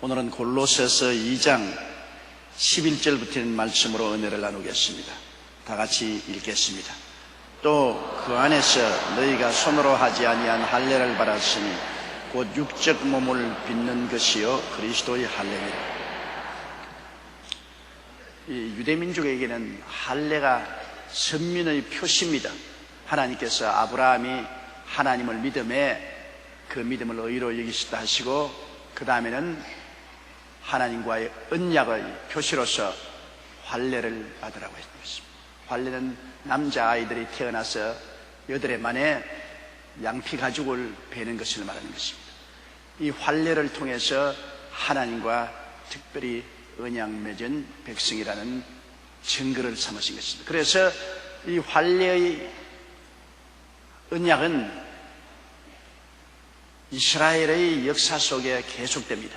오늘은 골로새서 2장 11절부터 있는 말씀으로 은혜를 나누겠습니다. 다 같이 읽겠습니다. 또 그 안에서 너희가 손으로 하지 아니한 할례를 받았으니 곧 육적 몸을 빚는 것이요 그리스도의 할례니라. 이 유대민족에게는 할례가 선민의 표시입니다. 하나님께서 아브라함이 하나님을 믿음에 그 믿음을 의로 여기시다 하시고 그 다음에는 하나님과의 언약의 표시로서 할례를 받으라고 했습니다. 할례는 남자아이들이 태어나서 8해 만에 양피 가죽을 베는 것을 말하는 것입니다. 이 할례를 통해서 하나님과 특별히 언약 맺은 백성이라는 증거를 삼으신 것입니다. 그래서 이 할례의 언약은 이스라엘의 역사 속에 계속됩니다.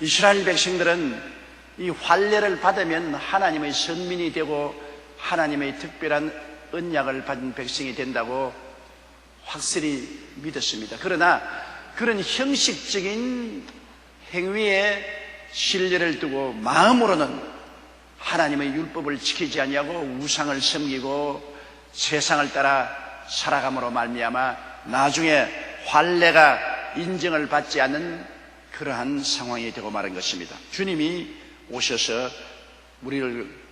이스라엘 백성들은 이 할례를 받으면 하나님의 선민이 되고 하나님의 특별한 언약을 받은 백성이 된다고 확실히 믿었습니다. 그러나 그런 형식적인 행위에 신뢰를 두고 마음으로는 하나님의 율법을 지키지 아니하고 우상을 섬기고 세상을 따라 살아감으로 말미암아 나중에 할례가 인정을 받지 않는 그러한 상황이 되고 말은 것입니다. 주님이 오셔서 우리를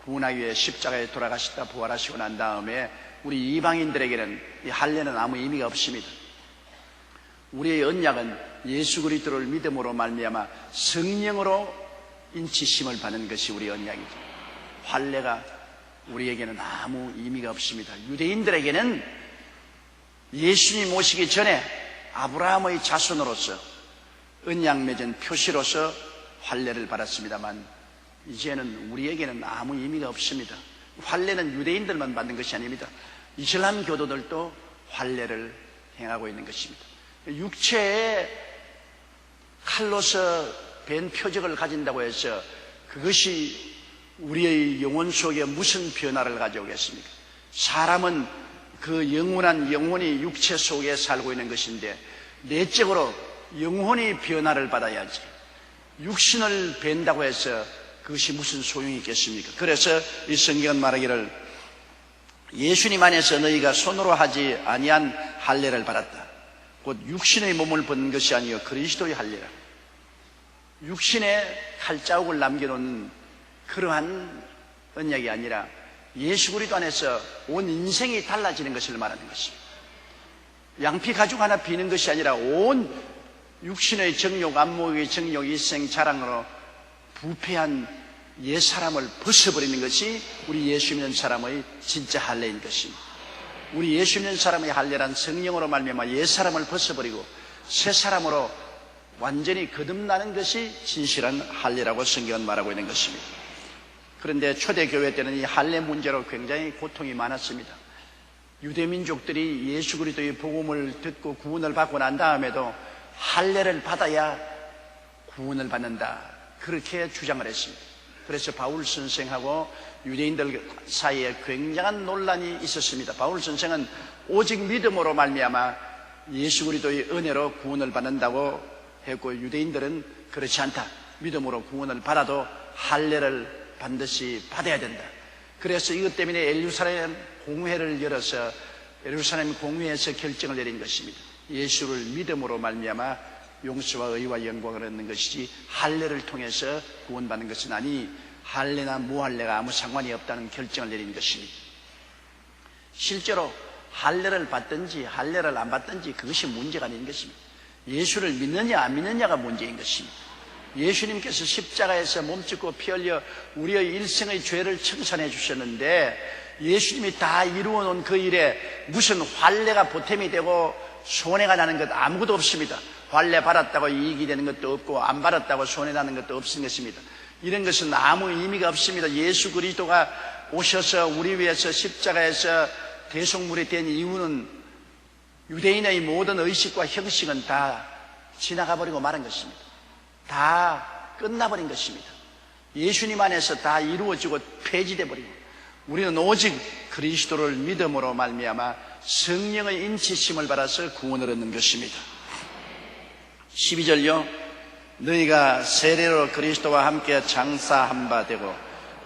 구원하기 위해 십자가에 돌아가시다 부활하시고 난 다음에 우리 이방인들에게는 이 할례는 아무 의미가 없습니다. 우리의 언약은 예수 그리스도를 믿음으로 말미암아 성령으로 인치심을 받는 것이 우리의 언약이죠. 할례가 우리에게는 아무 의미가 없습니다. 유대인들에게는 예수님 오시기 전에 아브라함의 자손으로서 언약 맺은 표시로서 할례를 받았습니다만 이제는 우리에게는 아무 의미가 없습니다. 할례는 유대인들만 받는 것이 아닙니다. 이슬람 교도들도 할례를 행하고 있는 것입니다. 육체에 칼로서 벤 표적을 가진다고 해서 그것이 우리의 영혼 속에 무슨 변화를 가져오겠습니까? 사람은 그 영원한 영혼이 육체 속에 살고 있는 것인데 내적으로 영혼이 변화를 받아야지 육신을 벤다고 해서 그것이 무슨 소용이 있겠습니까? 그래서 이 성경은 말하기를 예수님 안에서 너희가 손으로 하지 아니한 할례를 받았다. 곧 육신의 몸을 벗는 것이 아니요 그리스도의 할례라. 육신에 칼자국을 남겨놓는 그러한 언약이 아니라 예수 그리스도 안에서 온 인생이 달라지는 것을 말하는 것입니다. 양피 가죽 하나 비는 것이 아니라 온 육신의 정욕, 안목의 정욕, 일생 자랑으로 부패한 옛사람을 벗어버리는 것이 우리 예수 믿는 사람의 진짜 할례인 것입니다. 우리 예수 믿는 사람의 할례란 성령으로 말미암아 옛사람을 벗어버리고 새사람으로 완전히 거듭나는 것이 진실한 할례라고 성경은 말하고 있는 것입니다. 그런데 초대교회 때는 이 할례 문제로 굉장히 고통이 많았습니다. 유대민족들이 예수 그리스도의 복음을 듣고 구원을 받고 난 다음에도 할례를 받아야 구원을 받는다, 그렇게 주장을 했습니다. 그래서 바울 선생하고 유대인들 사이에 굉장한 논란이 있었습니다. 바울 선생은 오직 믿음으로 말미암아 예수 그리스도의 은혜로 구원을 받는다고 했고 유대인들은 그렇지 않다, 믿음으로 구원을 받아도 할례를 반드시 받아야 된다. 그래서 이것 때문에 예루살렘 공회를 열어서 예루살렘 공회에서 결정을 내린 것입니다. 예수를 믿음으로 말미암아 용서와 의와 영광을 얻는 것이지 할례를 통해서 구원받는 것은 아니 할례나 무할례가 아무 상관이 없다는 결정을 내린 것입니다. 실제로 할례를 받든지 할례를 안 받든지 그것이 문제가 아닌 것입니다. 예수를 믿느냐 안 믿느냐가 문제인 것입니다. 예수님께서 십자가에서 몸짓고 피 흘려 우리의 일생의 죄를 청산해 주셨는데 예수님이 다 이루어 놓은 그 일에 무슨 할례가 보탬이 되고 손해가 나는 것 아무것도 없습니다. 할례 받았다고 이익이 되는 것도 없고 안 받았다고 손해나는 것도 없는 것입니다. 이런 것은 아무 의미가 없습니다. 예수 그리스도가 오셔서 우리 위해서 십자가에서 대속물이 된 이유는 유대인의 모든 의식과 형식은 다 지나가 버리고 마른 것입니다. 다 끝나버린 것입니다. 예수님 안에서 다 이루어지고 폐지돼 버리고 우리는 오직 그리스도를 믿음으로 말미암아 성령의 인치심을 받아서 구원을 얻는 것입니다. 12절요. 너희가 세례로 그리스도와 함께 장사한 바 되고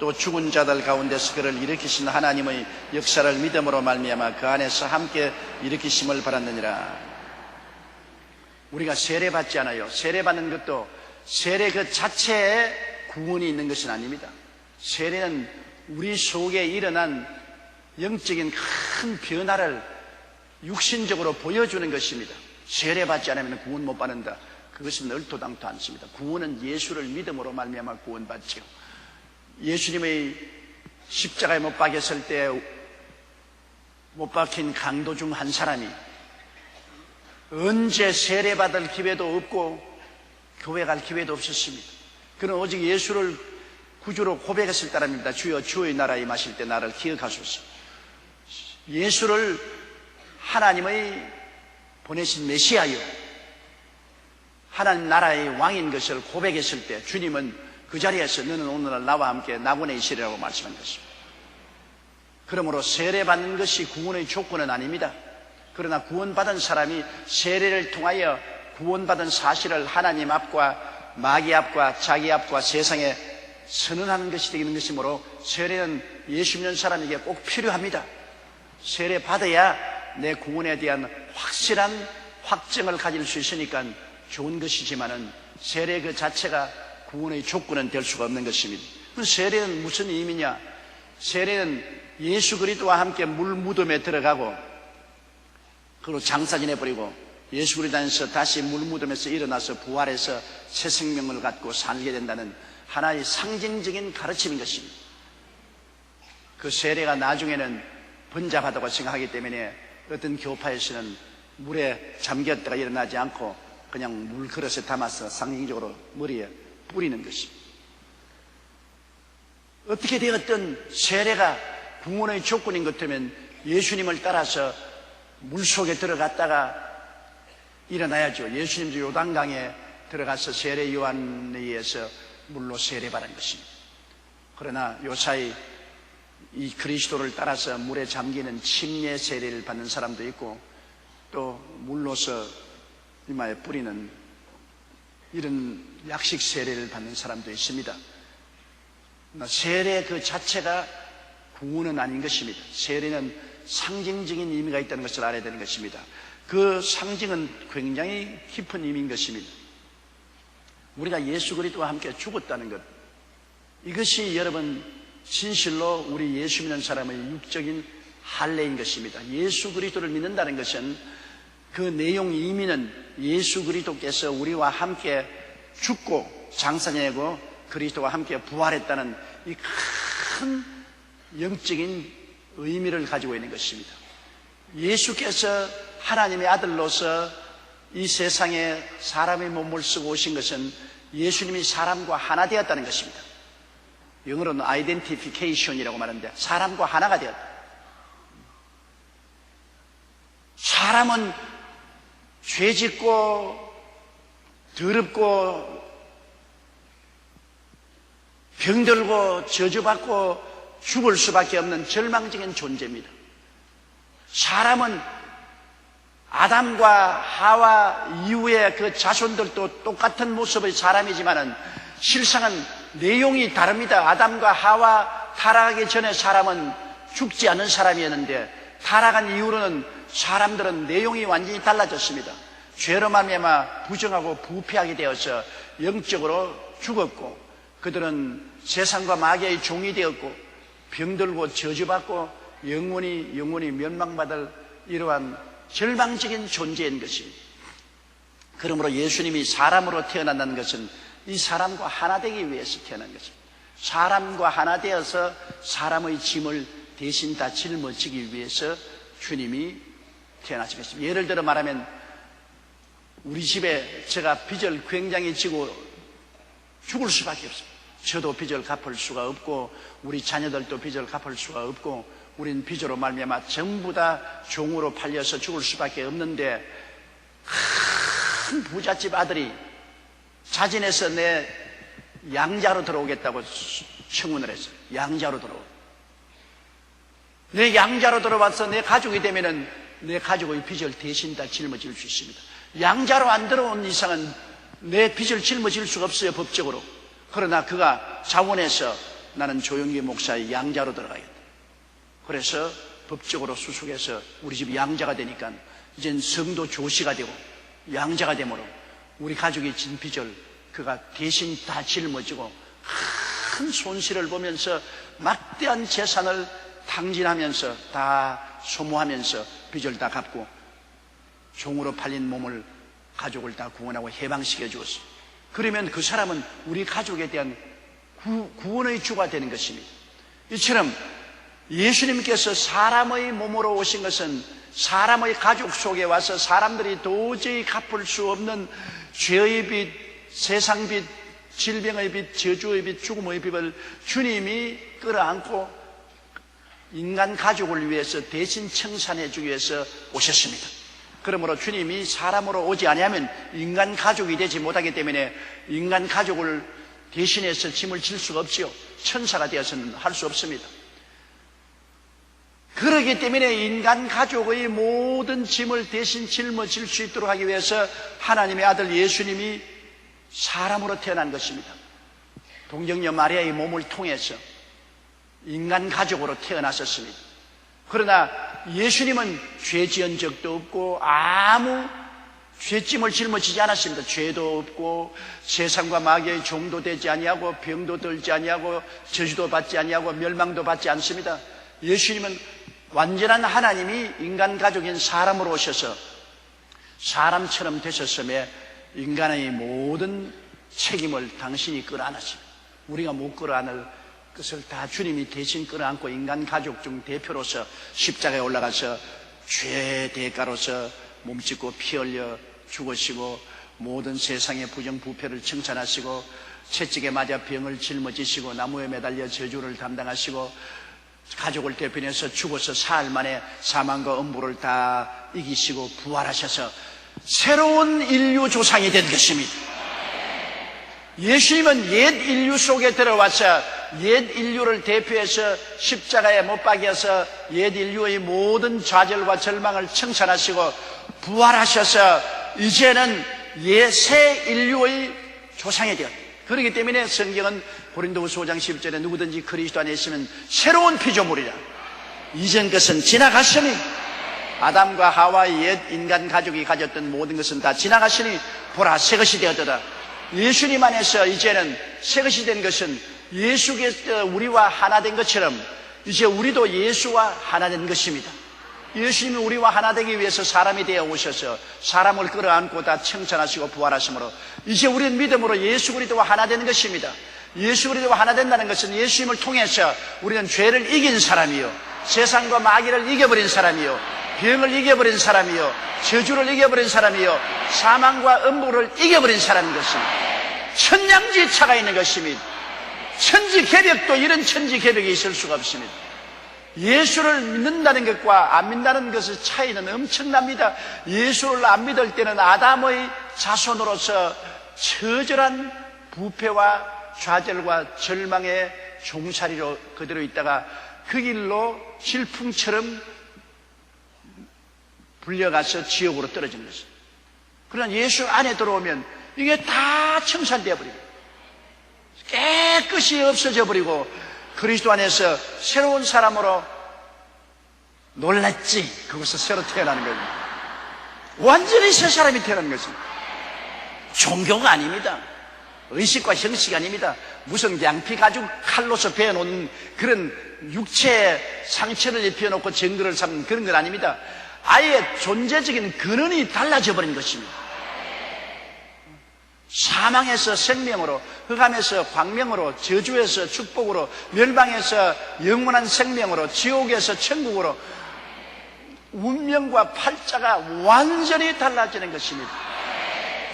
또 죽은 자들 가운데서 그를 일으키신 하나님의 역사를 믿음으로 말미암아 그 안에서 함께 일으키심을 받았느니라. 우리가 세례받지 않아요. 세례받는 것도 세례 그 자체에 구원이 있는 것은 아닙니다. 세례는 우리 속에 일어난 영적인 큰 변화를 육신적으로 보여주는 것입니다. 세례받지 않으면 구원 못 받는다. 그것은 얼토당토 않습니다. 구원은 예수를 믿음으로 말미암아 구원받지요. 예수님의 십자가에 못 박였을 때 못 박힌 강도 중 한 사람이 언제 세례받을 기회도 없고 교회 갈 기회도 없었습니다. 그는 오직 예수를 구주로 고백했을 따름입니다. 주여 주의 나라에 임하실 때 나를 기억하소서. 예수를 하나님의 보내신 메시아요 하나님 나라의 왕인 것을 고백했을 때 주님은 그 자리에서 너는 오늘날 나와 함께 낙원에 있으리라고 말씀한 것입니다. 그러므로 세례받는 것이 구원의 조건은 아닙니다. 그러나 구원받은 사람이 세례를 통하여 구원받은 사실을 하나님 앞과 마귀 앞과 자기 앞과 세상에 선언하는 것이 되는 것이므로 세례는 예수 믿는 사람에게 꼭 필요합니다. 세례 받아야 내 구원에 대한 확실한 확증을 가질 수 있으니까 좋은 것이지만은 세례 그 자체가 구원의 조건은 될 수가 없는 것입니다. 세례는 무슨 의미냐? 세례는 예수 그리스도와 함께 물 무덤에 들어가고 그리고 장사 지내버리고 예수 그리스도 안에서 다시 물 무덤에서 일어나서 부활해서 새 생명을 갖고 살게 된다는 하나의 상징적인 가르침인 것입니다. 그 세례가 나중에는 번잡하다고 생각하기 때문에 어떤 교파에서는 물에 잠겼다가 일어나지 않고 그냥 물 그릇에 담아서 상징적으로 머리에 뿌리는 것입니다. 어떻게 되었든 세례가 구원의 조건인 것 같으면 예수님을 따라서 물속에 들어갔다가 일어나야죠. 예수님도 요단강에 들어가서 세례 요한에 의해서 물로 세례받은 것입니다. 그러나 요사이 이 그리스도를 따라서 물에 잠기는 침례 세례를 받는 사람도 있고 또 물로서 이마에 뿌리는 이런 약식 세례를 받는 사람도 있습니다. 세례 그 자체가 구원은 아닌 것입니다. 세례는 상징적인 의미가 있다는 것을 알아야 되는 것입니다. 그 상징은 굉장히 깊은 의미인 것입니다. 우리가 예수 그리스도와 함께 죽었다는 것, 이것이 여러분 진실로 우리 예수 믿는 사람의 육적인 할례인 것입니다. 예수 그리스도를 믿는다는 것은 그 내용 의미는 예수 그리스도께서 우리와 함께 죽고 장사 지내고 그리스도와 함께 부활했다는 이 큰 영적인 의미를 가지고 있는 것입니다. 예수께서 하나님의 아들로서 이 세상에 사람의 몸을 쓰고 오신 것은 예수님이 사람과 하나 되었다는 것입니다. 영어로는 identification이라고 말하는데 사람과 하나가 되었다. 사람은 죄짓고 더럽고 병들고 저주받고 죽을 수밖에 없는 절망적인 존재입니다. 사람은 아담과 하와 이후에 그 자손들도 똑같은 모습의 사람이지만은 실상은 내용이 다릅니다. 아담과 하와 타락하기 전에 사람은 죽지 않은 사람이었는데 타락한 이후로는 사람들은 내용이 완전히 달라졌습니다. 죄로 말미암아 부정하고 부패하게 되어서 영적으로 죽었고 그들은 세상과 마귀의 종이 되었고 병들고 저주받고 영원히 멸망받을 이러한 절망적인 존재인 것입니다. 그러므로 예수님이 사람으로 태어난다는 것은 이 사람과 하나 되기 위해서 태어난 것입니다. 사람과 하나 되어서 사람의 짐을 대신 다 짊어지기 위해서 주님이 태어나신 것입니다. 예를 들어 말하면 우리 집에 제가 빚을 굉장히 지고 죽을 수밖에 없습니다. 저도 빚을 갚을 수가 없고 우리 자녀들도 빚을 갚을 수가 없고 우린 빚으로 말미암아 전부 다 종으로 팔려서 죽을 수밖에 없는데 큰 부잣집 아들이 자진해서 내 양자로 들어오겠다고 청혼을 했어요. 양자로 들어오고 내 양자로 들어와서 내 가족이 되면은 내 가족의 빚을 대신 다 짊어질 수 있습니다. 양자로 안 들어온 이상은 내 빚을 짊어질 수가 없어요, 법적으로. 그러나 그가 자원해서 나는 조영기 목사의 양자로 들어가겠다. 그래서 법적으로 수속해서 우리 집 양자가 되니까 이젠 성도 조씨가 되고 양자가 되므로 우리 가족이 진 빚을 그가 대신 다 짊어지고 큰 손실을 보면서 막대한 재산을 탕진하면서 다 소모하면서 빚을 다 갚고 종으로 팔린 몸을 가족을 다 구원하고 해방시켜 주었어요. 그러면 그 사람은 우리 가족에 대한 구원의 주가 되는 것입니다. 이처럼 예수님께서 사람의 몸으로 오신 것은 사람의 가족 속에 와서 사람들이 도저히 갚을 수 없는 죄의 빚, 세상 빚, 질병의 빚, 저주의 빚, 죽음의 빚을 주님이 끌어안고 인간 가족을 위해서 대신 청산해 주기 위해서 오셨습니다. 그러므로 주님이 사람으로 오지 아니하면 인간 가족이 되지 못하기 때문에 인간 가족을 대신해서 짐을 질 수가 없지요. 천사가 되어서는 할 수 없습니다. 그렇기 때문에 인간 가족의 모든 짐을 대신 짊어질 수 있도록 하기 위해서 하나님의 아들 예수님이 사람으로 태어난 것입니다. 동정녀 마리아의 몸을 통해서 인간 가족으로 태어났었습니다. 그러나 예수님은 죄 지은 적도 없고 아무 죄짐을 짊어지지 않았습니다. 죄도 없고 세상과 마귀의 종도 되지 아니하고 병도 들지 아니하고 저주도 받지 아니하고 멸망도 받지 않습니다. 예수님은 완전한 하나님이 인간 가족인 사람으로 오셔서 사람처럼 되셨음에 인간의 모든 책임을 당신이 끌어안았습니다. 우리가 못 끌어안을 것을 다 주님이 대신 끌어안고 인간 가족 중 대표로서 십자가에 올라가서 죄의 대가로서 몸짓고 피 흘려 죽으시고 모든 세상의 부정부패를 청산하시고 채찍에 맞아 병을 짊어지시고 나무에 매달려 저주를 담당하시고 가족을 대변해서 죽어서 사흘 만에 사망과 음부를 다 이기시고 부활하셔서 새로운 인류 조상이 된 것입니다. 예수님은 옛 인류 속에 들어와서 옛 인류를 대표해서 십자가에 못 박여서 옛 인류의 모든 좌절과 절망을 청산하시고 부활하셔서 이제는 새 인류의 조상이 되었다. 그렇기 때문에 성경은 고린도후서 5장 10절에 누구든지 그리스도 안에 있으면 새로운 피조물이라. 이전 것은 지나갔으니 아담과 하와의 옛 인간 가족이 가졌던 모든 것은 다 지나갔으니 보라 새 것이 되었더라. 예수님 안에서 이제는 새 것이 된 것은 예수께서 우리와 하나 된 것처럼 이제 우리도 예수와 하나 된 것입니다. 예수님이 우리와 하나 되기 위해서 사람이 되어 오셔서 사람을 끌어안고 다 청산하시고 부활하심으로 이제 우리는 믿음으로 예수 그리스도와 하나 되는 것입니다. 예수 그리스도와 하나 된다는 것은 예수님을 통해서 우리는 죄를 이긴 사람이요, 세상과 마귀를 이겨버린 사람이요, 병을 이겨버린 사람이요, 저주를 이겨버린 사람이요, 사망과 음부를 이겨버린 사람인 것입니다. 천냥지차가 있는 것입니다. 천지개벽도 이런 천지개벽이 있을 수가 없습니다. 예수를 믿는다는 것과 안 믿는다는 것의 차이는 엄청납니다. 예수를 안 믿을 때는 아담의 자손으로서 처절한 부패와 좌절과 절망의 종살이로 그대로 있다가 그 길로 질풍처럼 불려가서 지옥으로 떨어지는 것입니다. 그러나 예수 안에 들어오면 이게 다 청산되어 버리고 깨끗이 없어져 버리고 그리스도 안에서 새로운 사람으로 놀랐지. 그것을 새로 태어나는 겁니다. 완전히 새 사람이 태어나는 것입니다. 종교가 아닙니다. 의식과 형식이 아닙니다. 무슨 양피 가죽 칼로서 베어놓은 그런 육체의 상처를 입혀놓고 증거를 삼는 그런 건 아닙니다. 아예 존재적인 근원이 달라져 버린 것입니다. 사망에서 생명으로, 흑암에서 광명으로, 저주에서 축복으로, 멸망에서 영원한 생명으로, 지옥에서 천국으로 운명과 팔자가 완전히 달라지는 것입니다.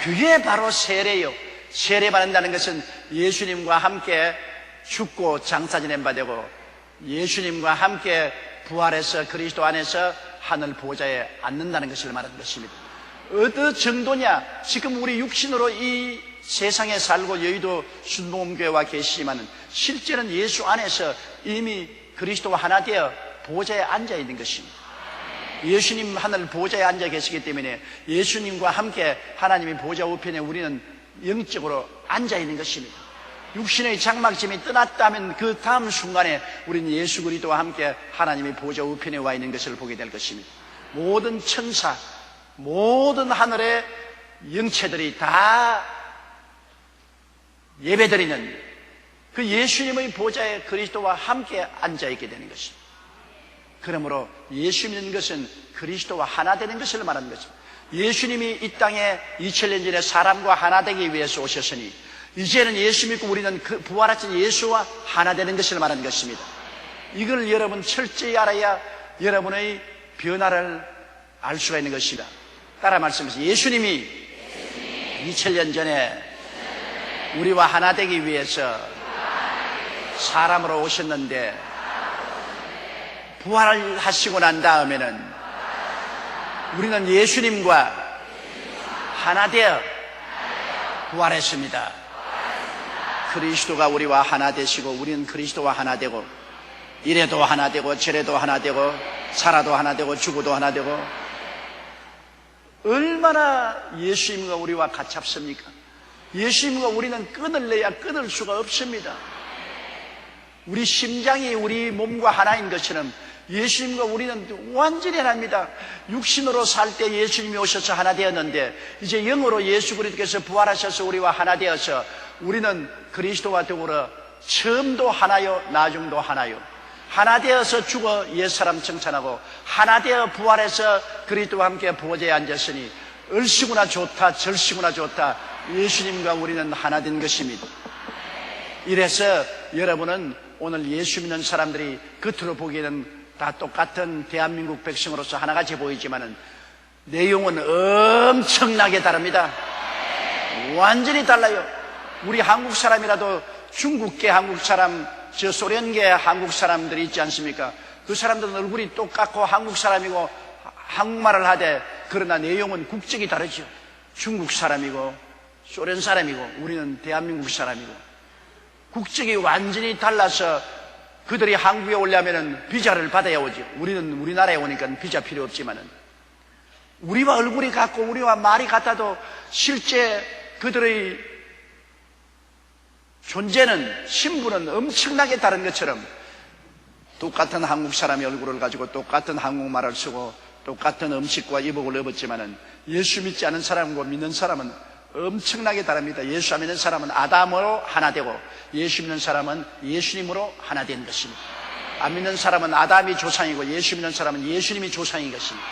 그게 바로 세례요. 세례받는다는 것은 예수님과 함께 죽고 장사 지낸 바 되고 예수님과 함께 부활해서 그리스도 안에서 하늘 보좌에 앉는다는 것을 말하는 것입니다. 어느 정도냐? 지금 우리 육신으로 이 세상에 살고 여의도 순복음교회와 계시지만은 실제는 예수 안에서 이미 그리스도와 하나 되어 보좌에 앉아 있는 것입니다. 예수님 하늘 보좌에 앉아 계시기 때문에 예수님과 함께 하나님의 보좌 우편에 우리는 영적으로 앉아있는 것입니다. 육신의 장막짐이 떠났다면 그 다음 순간에 우리는 예수 그리스도와 함께 하나님의 보좌 우편에 와 있는 것을 보게 될 것입니다. 모든 천사, 모든 하늘의 영체들이 다 예배드리는 그 예수님의 보좌에 그리스도와 함께 앉아있게 되는 것입니다. 그러므로 예수 믿는 것은 그리스도와 하나 되는 것을 말하는 것입니다. 예수님이 이 땅에 2000년 전에 사람과 하나 되기 위해서 오셨으니 이제는 예수 믿고 우리는 그 부활하신 예수와 하나 되는 것을 말하는 것입니다. 이걸 여러분 철저히 알아야 여러분의 변화를 알 수가 있는 것입니다. 따라 말씀하세요. 예수님이 2000년 전에 우리와 하나 되기 위해서 사람으로 오셨는데 부활을 하시고 난 다음에는 우리는 예수님과 하나 되어 부활했습니다. 그리스도가 우리와 하나 되시고 우리는 그리스도와 하나 되고 이래도 하나 되고 저래도 하나 되고 살아도 하나 되고 죽어도 하나 되고 얼마나 예수님과 우리와 가깝습니까? 예수님과 우리는 끈을 내야 끊을 수가 없습니다. 우리 심장이 우리 몸과 하나인 것처럼 예수님과 우리는 완전히 하나입니다. 육신으로 살 때 예수님이 오셔서 하나 되었는데 이제 영으로 예수 그리스도께서 부활하셔서 우리와 하나 되어서 우리는 그리스도와 더불어 처음도 하나요 나중도 하나요. 하나 되어서 죽어 옛사람 청산하고 하나 되어 부활해서 그리스도와 함께 보좌에 앉았으니 얼씨구나 좋다 절씨구나 좋다. 예수님과 우리는 하나 된 것입니다. 이래서 여러분은 오늘 예수 믿는 사람들이 겉으로 보기에는 다 똑같은 대한민국 백성으로서 하나같이 보이지만은 내용은 엄청나게 다릅니다. 완전히 달라요. 우리 한국 사람이라도 중국계 한국 사람, 저 소련계 한국 사람들이 있지 않습니까? 그 사람들은 얼굴이 똑같고 한국 사람이고 한국말을 하되 그러나 내용은 국적이 다르죠. 중국 사람이고 소련 사람이고 우리는 대한민국 사람이고 국적이 완전히 달라서 그들이 한국에 오려면 비자를 받아야 오죠. 우리는 우리나라에 오니까 비자 필요 없지만은 우리와 얼굴이 같고 우리와 말이 같아도 실제 그들의 존재는 신분은 엄청나게 다른 것처럼 똑같은 한국 사람의 얼굴을 가지고 똑같은 한국말을 쓰고 똑같은 음식과 이복을 입었지만은 예수 믿지 않은 사람과 믿는 사람은 엄청나게 다릅니다. 예수 믿는 사람은 아담으로 하나 되고 예수 믿는 사람은 예수님으로 하나 된 것입니다. 안 믿는 사람은 아담이 조상이고 예수 믿는 사람은 예수님이 조상인 것입니다.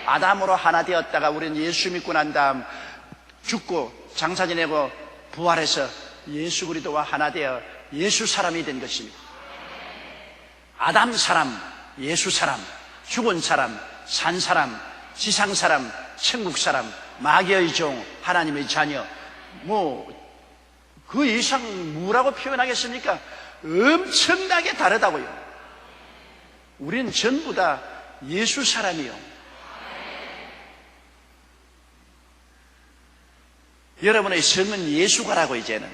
아담으로 하나 되었다가 우리는 예수 믿고 난 다음 죽고 장사 지내고 부활해서 예수 그리스도와 하나 되어 예수 사람이 된 것입니다. 아담 사람, 예수 사람, 죽은 사람, 산 사람, 지상 사람, 천국 사람, 마귀의 종, 하나님의 자녀, 그 이상 뭐라고 표현하겠습니까? 엄청나게 다르다고요. 우리는 전부 다 예수 사람이요. 여러분의 성은 예수가라고 이제는.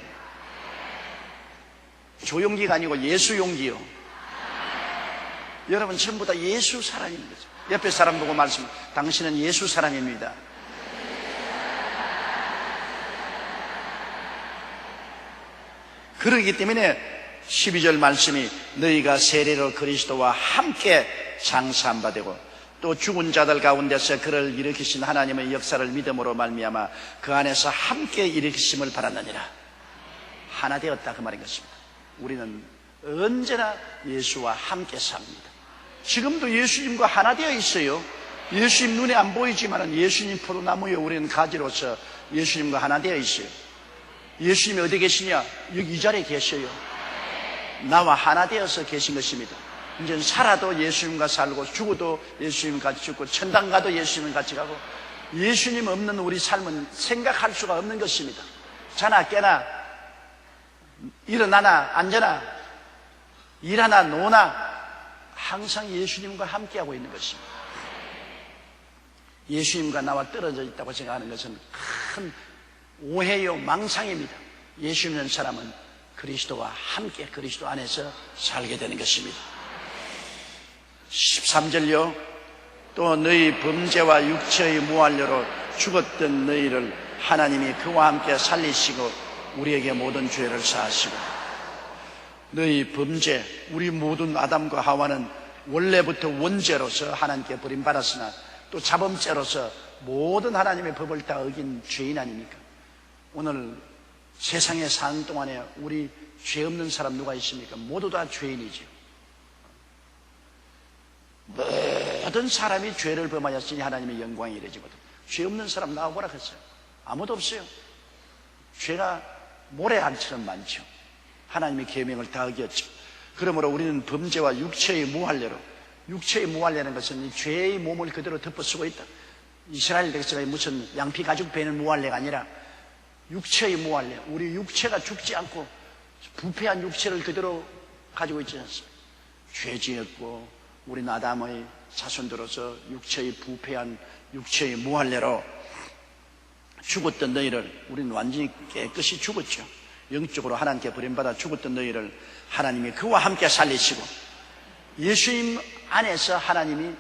조용기가 아니고 예수용기요. 여러분 전부 다 예수 사람인 거죠. 옆에 사람 보고 말씀, 당신은 예수 사람입니다. 그러기 때문에 12절 말씀이 너희가 세례로 그리스도와 함께 장사한 바 되고 또 죽은 자들 가운데서 그를 일으키신 하나님의 역사를 믿음으로 말미암아 그 안에서 함께 일으키심을 바랐느니라. 하나 되었다 그 말인 것입니다. 우리는 언제나 예수와 함께 삽니다. 지금도 예수님과 하나 되어 있어요. 예수님 눈에 안 보이지만 예수님 포도나무에 우리는 가지로서 예수님과 하나 되어 있어요. 예수님이 어디 계시냐? 여기 이 자리에 계셔요. 나와 하나 되어서 계신 것입니다. 이제 살아도 예수님과 살고 죽어도 예수님 같이 죽고 천당 가도 예수님 같이 가고 예수님 없는 우리 삶은 생각할 수가 없는 것입니다. 자나 깨나 일어나나 앉아나 일하나 노나 항상 예수님과 함께하고 있는 것입니다. 예수님과 나와 떨어져 있다고 생각하는 것은 큰 오해요 망상입니다. 예수 믿는 사람은 그리스도와 함께 그리스도 안에서 살게 되는 것입니다. 13절요. 또 너희 범죄와 육체의 무한료로 죽었던 너희를 하나님이 그와 함께 살리시고 우리에게 모든 죄를 사하시고 너희 범죄, 우리 모든 아담과 하와는 원래부터 원죄로서 하나님께 버림받았으나 또 자범죄로서 모든 하나님의 법을 다 어긴 죄인 아닙니까? 오늘 세상에 사는 동안에 우리 죄 없는 사람 누가 있습니까? 모두 다 죄인이죠. 모든 사람이 죄를 범하였으니 하나님의 영광이 이루어지거든. 죄 없는 사람 나와보라 했어요. 아무도 없어요. 죄가 모래알처럼 많죠. 하나님의 계명을 다 어겼죠. 그러므로 우리는 범죄와 육체의 무할례로, 육체의 무할례라는 것은 이 죄의 몸을 그대로 덮어쓰고 있다. 이스라엘 백성의 무슨 양피 가죽 베는 무할례가 아니라 육체의 무할례, 우리 육체가 죽지 않고 부패한 육체를 그대로 가지고 있지 않습니까? 죄 지었고 우리 아담의 자손들로서 육체의 부패한 육체의 무할례로 죽었던 너희를, 우리는 완전히 깨끗이 죽었죠. 영적으로 하나님께 버림받아 죽었던 너희를 하나님이 그와 함께 살리시고, 예수님 안에서 하나님이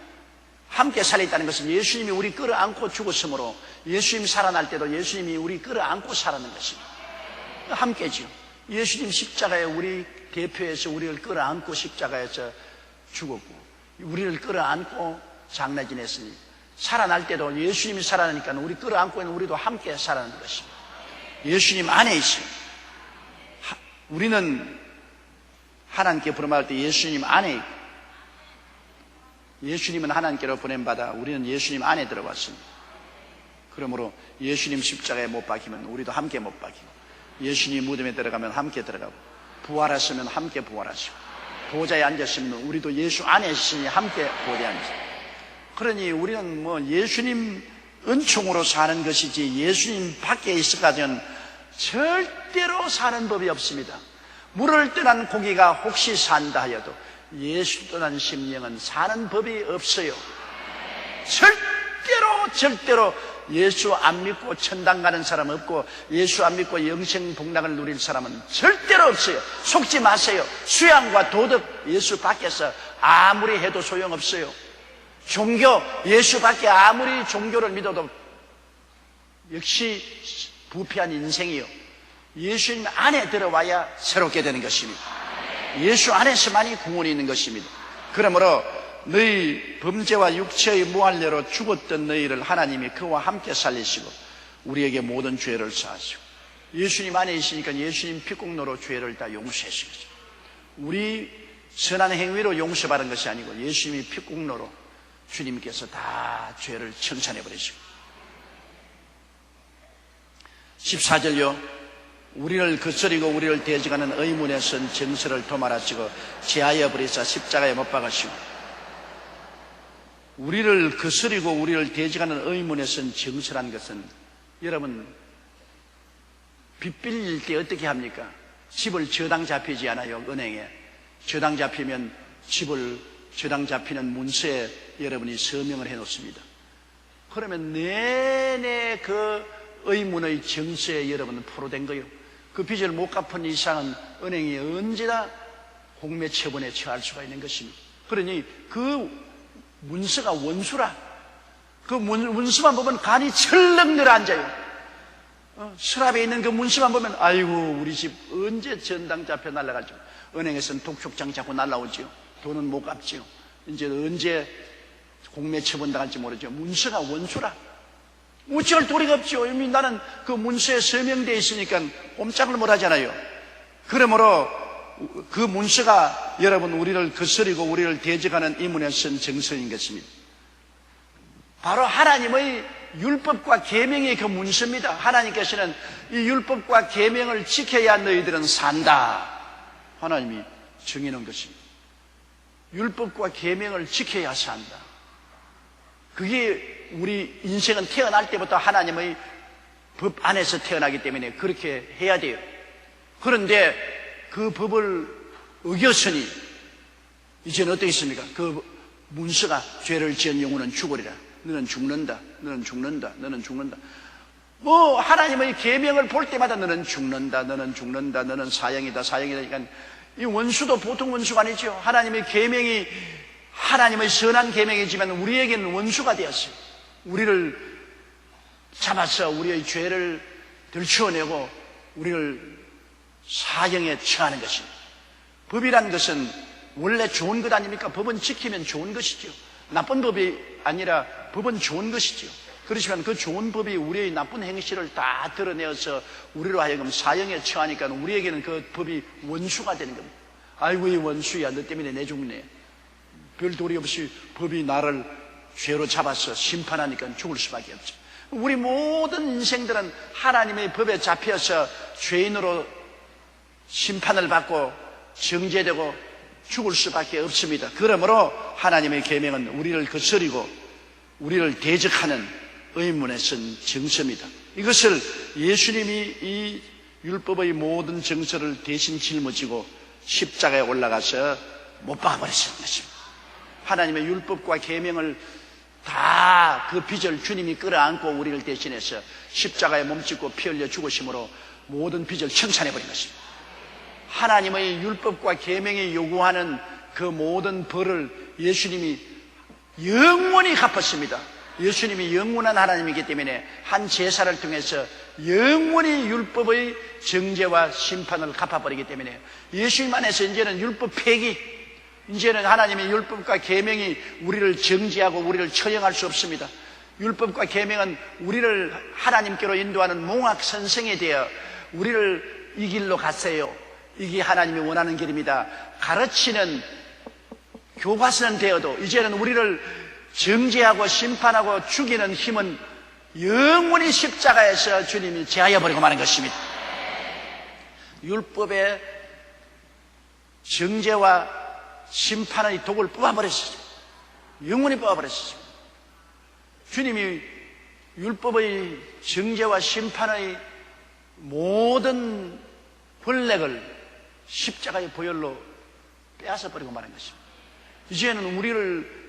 함께 살렸다는 것은 예수님이 우리 끌어안고 죽었으므로 예수님 살아날 때도 예수님이 우리 끌어안고 살아난 것입니다. 함께죠. 예수님 십자가에 우리 대표해서 우리를 끌어안고 십자가에서 죽었고 우리를 끌어안고 장례 지냈으니 살아날 때도 예수님이 살아나니까 우리 끌어안고 있는 우리도 함께 살아나는 것입니다. 예수님 안에 있어요. 우리는 하나님께 부름받을 때 예수님 안에 있고, 예수님은 하나님께로 보냄받아 우리는 예수님 안에 들어왔습니다. 그러므로 예수님 십자가에 못 박히면 우리도 함께 못 박히고, 예수님 무덤에 들어가면 함께 들어가고, 부활하시면 함께 부활하시고, 보좌에 앉았으면 우리도 예수 안에 있으니 함께 보좌에 앉으시고. 그러니 우리는 뭐 예수님 은총으로 사는 것이지 예수님 밖에 있어가지고는 절대로 사는 법이 없습니다. 물을 떠난 고기가 혹시 산다 하여도 예수 떠난 심령은 사는 법이 없어요. 절대로 예수 안 믿고 천당 가는 사람 없고 예수 안 믿고 영생 복락을 누릴 사람은 절대로 없어요. 속지 마세요. 수양과 도덕 예수 밖에서 아무리 해도 소용없어요. 종교 예수 밖에 아무리 종교를 믿어도 역시 부패한 인생이요. 예수님 안에 들어와야 새롭게 되는 것입니다. 예수 안에서만이 구원이 있는 것입니다. 그러므로 너희 범죄와 육체의 무할례로 죽었던 너희를 하나님이 그와 함께 살리시고 우리에게 모든 죄를 사하시고, 예수님 안에 있으니까 예수님 피공로로 죄를 다 용서하신 거죠. 우리 선한 행위로 용서받은 것이 아니고 예수님이 피공로로 주님께서 다 죄를 청산해 버리시고. 14절요. 우리를 거스리고 우리를 대적하는 의문에 선 정서를 도말하시고 제하여 버리사 십자가에 못 박으시고. 우리를 거스리고 우리를 대적하는 의문에 선 정서란 것은, 여러분 빚 빌릴 때 어떻게 합니까? 집을 저당 잡히지 않아요. 은행에 저당 잡히면 집을 저당 잡히는 문서에 여러분이 서명을 해 놓습니다. 그러면 내내 그 의문의 정서에 여러분은 포로된 거예요. 그 빚을 못 갚은 이상은 은행이 언제나 공매 처분에 처할 수가 있는 것입니다. 그러니 그 문서가 원수라. 그 문서만 보면 간이 철렁 내려앉아요. 서랍에 있는 그 문서만 보면 아이고 우리 집 언제 전당 잡혀 날아갈지. 은행에서는 독촉장 잡고 날아오지요. 돈은 못 갚지요. 이제 언제 공매 처분 당할지 모르죠. 문서가 원수라. 어찌할 도리가 없죠. 이미 나는 그 문서에 서명되어 있으니까 꼼짝을 못 하잖아요. 그러므로 그 문서가 여러분 우리를 거스리고 우리를 대적하는 이문에 쓴 정서인 것입니다. 바로 하나님의 율법과 계명의 그 문서입니다. 하나님께서는 이 율법과 계명을 지켜야 너희들은 산다. 하나님이 정해놓은 것입니다. 율법과 계명을 지켜야 산다. 그게 우리 인생은 태어날 때부터 하나님의 법 안에서 태어나기 때문에 그렇게 해야 돼요. 그런데 그 법을 어겼으니 이제는 어떻게 있습니까? 그 문서가 죄를 지은 영혼은 죽으리라. 너는 죽는다. 너는 죽는다. 너는 죽는다. 뭐 하나님의 계명을 볼 때마다 너는 죽는다. 너는 죽는다. 너는 사형이다. 사형이다. 그러니까 이 원수도 보통 원수가 아니죠. 하나님의 계명이 하나님의 선한 계명이지만 우리에게는 원수가 되었어요. 우리를 잡아서 우리의 죄를 들추어내고 우리를 사형에 처하는 것입니다. 법이란 것은 원래 좋은 것 아닙니까? 법은 지키면 좋은 것이죠. 나쁜 법이 아니라 법은 좋은 것이죠. 그렇지만 그 좋은 법이 우리의 나쁜 행실을 다 드러내어서 우리로 하여금 사형에 처하니까 우리에게는 그 법이 원수가 되는 겁니다. 아이고 이 원수야, 너 때문에 내 죽네. 별 도리 없이 법이 나를 죄로 잡아서 심판하니까 죽을 수밖에 없죠. 우리 모든 인생들은 하나님의 법에 잡혀서 죄인으로 심판을 받고 정죄되고 죽을 수밖에 없습니다. 그러므로 하나님의 계명은 우리를 거스리고 우리를 대적하는 의문에 쓴 정서입니다. 이것을 예수님이 이 율법의 모든 정서를 대신 짊어지고 십자가에 올라가서 못 박아버리신 것입니다. 하나님의 율법과 계명을 다 그 빚을 주님이 끌어안고 우리를 대신해서 십자가에 몸짓고 피 흘려 죽으심으로 모든 빚을 청산해버린 것입니다. 하나님의 율법과 계명이 요구하는 그 모든 벌을 예수님이 영원히 갚았습니다. 예수님이 영원한 하나님이기 때문에 한 제사를 통해서 영원히 율법의 정죄와 심판을 갚아버리기 때문에 예수님 안에서 이제는 율법 폐기, 이제는 하나님의 율법과 계명이 우리를 정죄하고 우리를 처형할 수 없습니다. 율법과 계명은 우리를 하나님께로 인도하는 몽학 선생이 되어 우리를 이 길로 가세요, 이게 하나님이 원하는 길입니다, 가르치는 교과서는 되어도 이제는 우리를 정죄하고 심판하고 죽이는 힘은 영원히 십자가에서 주님이 제하여버리고 마는 것입니다. 율법의 정죄와 심판의 독을 뽑아버렸습니다. 영원히 뽑아버렸습니다. 주님이 율법의 정죄와 심판의 모든 벌렉을 십자가의 보혈로 빼앗아버리고 마는 것입니다. 이제는 우리를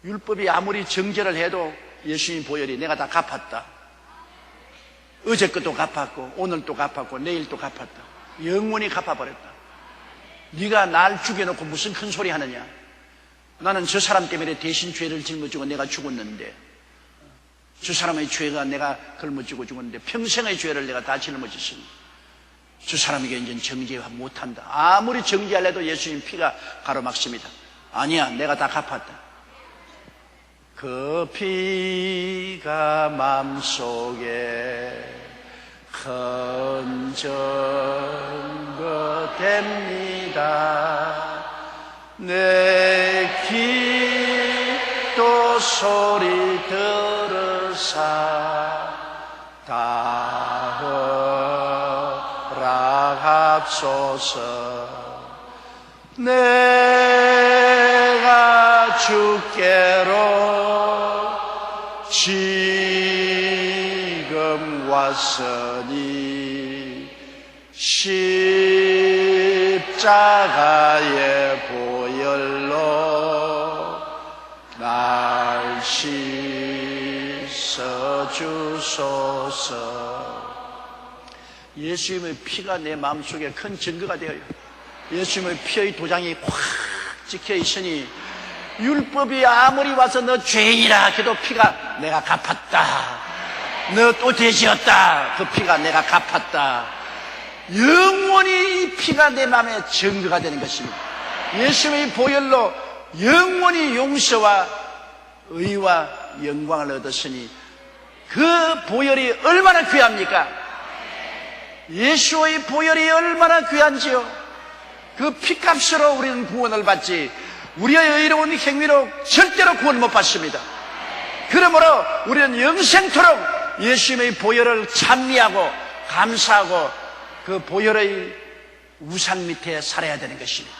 율법이 아무리 정죄를 해도 예수님 보혈이 내가 다 갚았다, 어제 것도 갚았고 오늘도 갚았고 내일도 갚았다, 영원히 갚아버렸다. 네가 날 죽여놓고 무슨 큰 소리 하느냐, 나는 저 사람 때문에 대신 죄를 짊어지고 내가 죽었는데, 저 사람의 죄가 내가 걸머지고 죽었는데 평생의 죄를 내가 다 짊어졌으니 저 사람에게 이제 정죄 못한다. 아무리 정죄하려도 예수님 피가 가로막습니다. 아니야, 내가 다 갚았다. 그 피가 마음속에 헌정거 됩니다. 내 기도 소리 들으사 다 허락합소서. 내가 주께로 지금 왔으니 십자가의 보혈로 날 씻어주소서. 예수님의 피가 내 마음속에 큰 증거가 되어요. 예수님의 피의 도장이 확 찍혀 있으니 율법이 아무리 와서 너 죄인이라 해도 피가 내가 갚았다, 너 또 돼지였다, 그 피가 내가 갚았다, 영원히 이 피가 내 마음에 증거가 되는 것입니다. 예수님의 보혈로 영원히 용서와 의와 영광을 얻었으니 그 보혈이 얼마나 귀합니까? 예수의 보혈이 얼마나 귀한지요. 그 피값으로 우리는 구원을 받지 우리의 의로운 행위로 절대로 구원을 못 받습니다. 그러므로 우리는 영생토록 예수님의 보혈을 찬미하고 감사하고 그 보혈의 우상 밑에 살아야 되는 것입니다.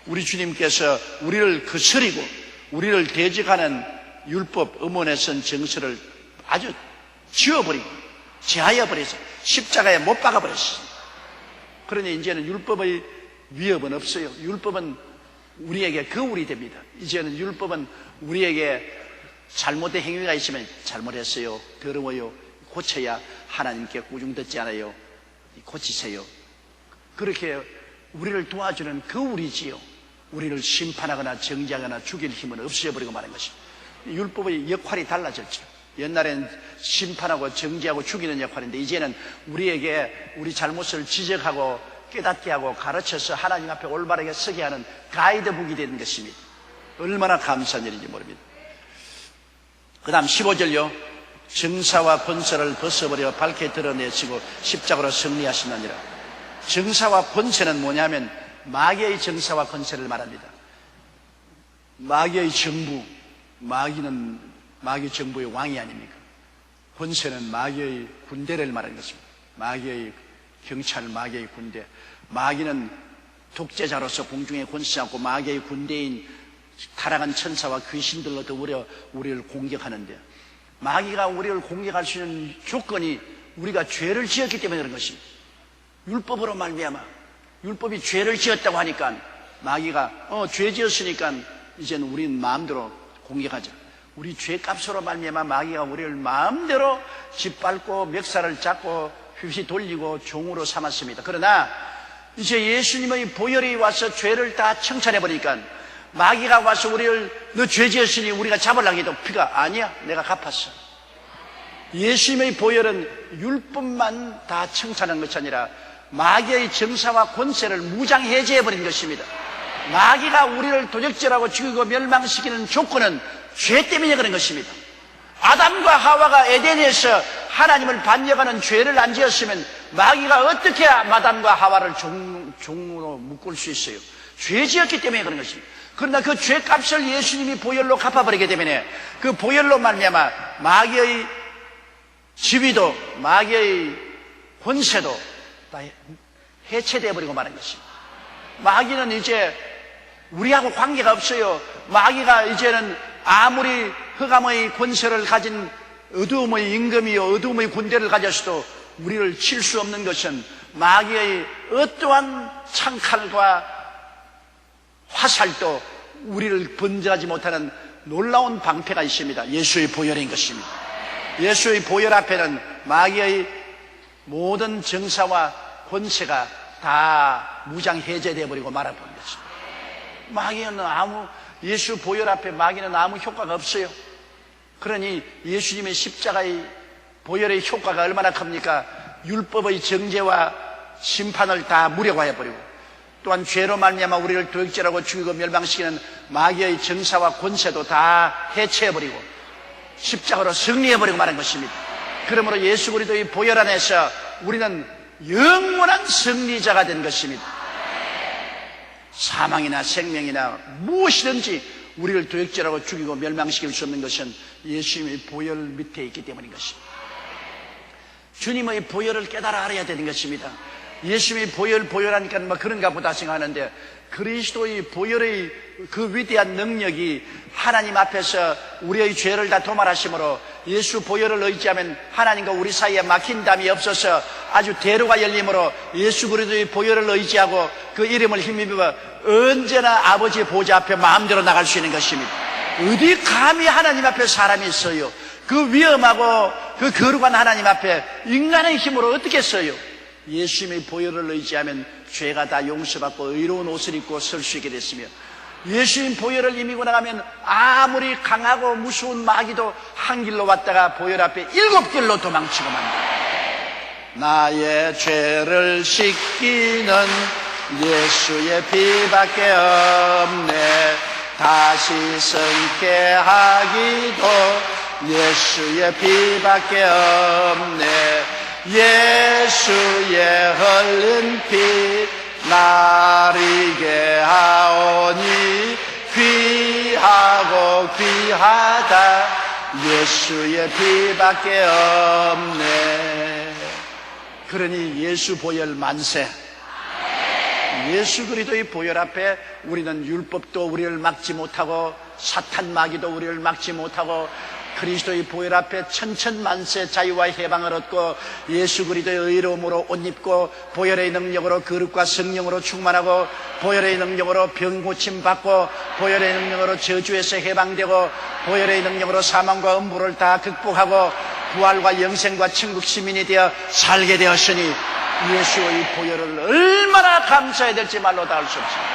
우리 주님께서 우리를 거스리고 우리를 대적하는 율법 음원에 쓴 정서를 아주 지워버리고 제하여버려서 십자가에 못 박아버렸습니다. 그러니 이제는 율법의 위협은 없어요. 율법은 우리에게 거울이 됩니다. 이제는 율법은 우리에게 잘못된 행위가 있으면 잘못했어요, 더러워요, 고쳐야 하나님께 꾸중 듣지 않아요, 고치세요. 그렇게 우리를 도와주는 거울이지요. 우리를 심판하거나 정죄하거나 죽일 힘은 없어져버리고 마는 것입니다. 율법의 역할이 달라졌죠. 옛날엔 심판하고 정죄하고 죽이는 역할인데 이제는 우리에게 우리 잘못을 지적하고 깨닫게 하고 가르쳐서 하나님 앞에 올바르게 서게 하는 가이드북이 되는 것입니다. 얼마나 감사한 일인지 모릅니다. 그 다음 15절요. 정사와 권세를 벗어버려 밝게 드러내시고 십자가로 승리하시느니라. 정사와 권세는 뭐냐면 마귀의 정사와 권세를 말합니다. 마귀의 정부, 마귀는 마귀 정부의 왕이 아닙니까? 권세는 마귀의 군대를 말하는 것입니다. 마귀의 경찰, 마귀의 군대. 마귀는 독재자로서 공중에 권세하고 마귀의 군대인 타락한 천사와 귀신들로 더불어 우리를 공격하는데, 마귀가 우리를 공격할 수 있는 조건이 우리가 죄를 지었기 때문에 그런 것입니다. 율법으로 말미암아, 율법이 죄를 지었다고 하니까 마귀가 죄 지었으니까 이제는 우리는 마음대로 공격하자. 우리 죄값으로 말미암아 마귀가 우리를 마음대로 짓밟고 멱살을 잡고 휘휘 돌리고 종으로 삼았습니다. 그러나 이제 예수님의 보혈이 와서 죄를 다 청산해버리니까 마귀가 와서 우리를 너 죄 지었으니 우리가 잡으려고 해도 피가 아니야, 내가 갚았어. 예수님의 보혈은 율법만 다 청산한 것이 아니라 마귀의 정사와 권세를 무장해제해버린 것입니다. 마귀가 우리를 도적질하고 죽이고 멸망시키는 조건은 죄 때문에 그런 것입니다. 아담과 하와가 에덴에서 하나님을 반역하는 죄를 안 지었으면 마귀가 어떻게 아담과 하와를 종으로 묶을 수 있어요? 죄 지었기 때문에 그런 것입니다. 그러나 그 죄값을 예수님이 보혈로 갚아버리기 때문에 그 보혈로 말미암아 마귀의 지위도 마귀의 권세도 다 해체되어버리고 마는 것입니다. 마귀는 이제 우리하고 관계가 없어요. 마귀가 이제는 아무리 흑암의 권세를 가진 어두움의 임금이요 어두움의 군대를 가졌어도 우리를 칠 수 없는 것은 마귀의 어떠한 창칼과 화살도 우리를 번제하지 못하는 놀라운 방패가 있습니다. 예수의 보혈인 것입니다. 예수의 보혈 앞에는 마귀의 모든 정사와 권세가 다 무장 해제되어 버리고 말아버린 것입니다. 마귀는 예수 보혈 앞에 마귀는 아무 효과가 없어요. 그러니 예수님의 십자가의 보혈의 효과가 얼마나 큽니까? 율법의 정죄와 심판을 다 무력화해 버리고 또한 죄로 말미암아 우리를 도적질하고 죽이고 멸망시키는 마귀의 정사와 권세도 다 해체해 버리고 십자가로 승리해 버리고 말한 것입니다. 그러므로 예수 그리스도의 보혈 안에서 우리는 영원한 승리자가 된 것입니다. 사망이나 생명이나 무엇이든지 우리를 도적질하고 죽이고 멸망시킬 수 없는 것은 예수님의 보혈 밑에 있기 때문인 것입니다. 주님의 보혈을 깨달아 알아야 되는 것입니다. 예수님의 보혈하니까 뭐 그런가 보다 생각하는데 그리스도의 보혈의 그 위대한 능력이 하나님 앞에서 우리의 죄를 다 도말하심으로 예수 보혈을 의지하면 하나님과 우리 사이에 막힌 담이 없어서 아주 대로가 열림으로 예수 그리스도의 보혈을 의지하고 그 이름을 힘입어 언제나 아버지의 보좌 앞에 마음대로 나갈 수 있는 것입니다. 어디 감히 하나님 앞에 사람이 있어요? 그 위험하고 그 거룩한 하나님 앞에 인간의 힘으로 어떻게 써요? 예수님의 보혈을 의지하면 죄가 다 용서받고 의로운 옷을 입고 설 수 있게 됐으며 예수님 보혈을 이미고 나가면 아무리 강하고 무서운 마귀도 한 길로 왔다가 보혈 앞에 7길로 도망치고 만다. 나의 죄를 씻기는 예수의 피밖에 없네. 다시 성케 하기도 예수의 피밖에 없네. 예수의 흘린 피 나리게 하오니 귀하고 귀하다. 예수의 피밖에 없네. 그러니 예수 보혈 만세. 예수 그리스도의 보혈 앞에 우리는 율법도 우리를 막지 못하고 사탄 마귀도 우리를 막지 못하고 그리스도의 보혈 앞에 천천만세 자유와 해방을 얻고 예수 그리스도의 의로움으로 옷 입고 보혈의 능력으로 거룩과 성령으로 충만하고 보혈의 능력으로 병 고침 받고 보혈의 능력으로 저주에서 해방되고 보혈의 능력으로 사망과 음부를 다 극복하고 부활과 영생과 천국 시민이 되어 살게 되었으니 예수의 보혈을 얼마나 감사해야 될지 말로 다 할 수 없습니다.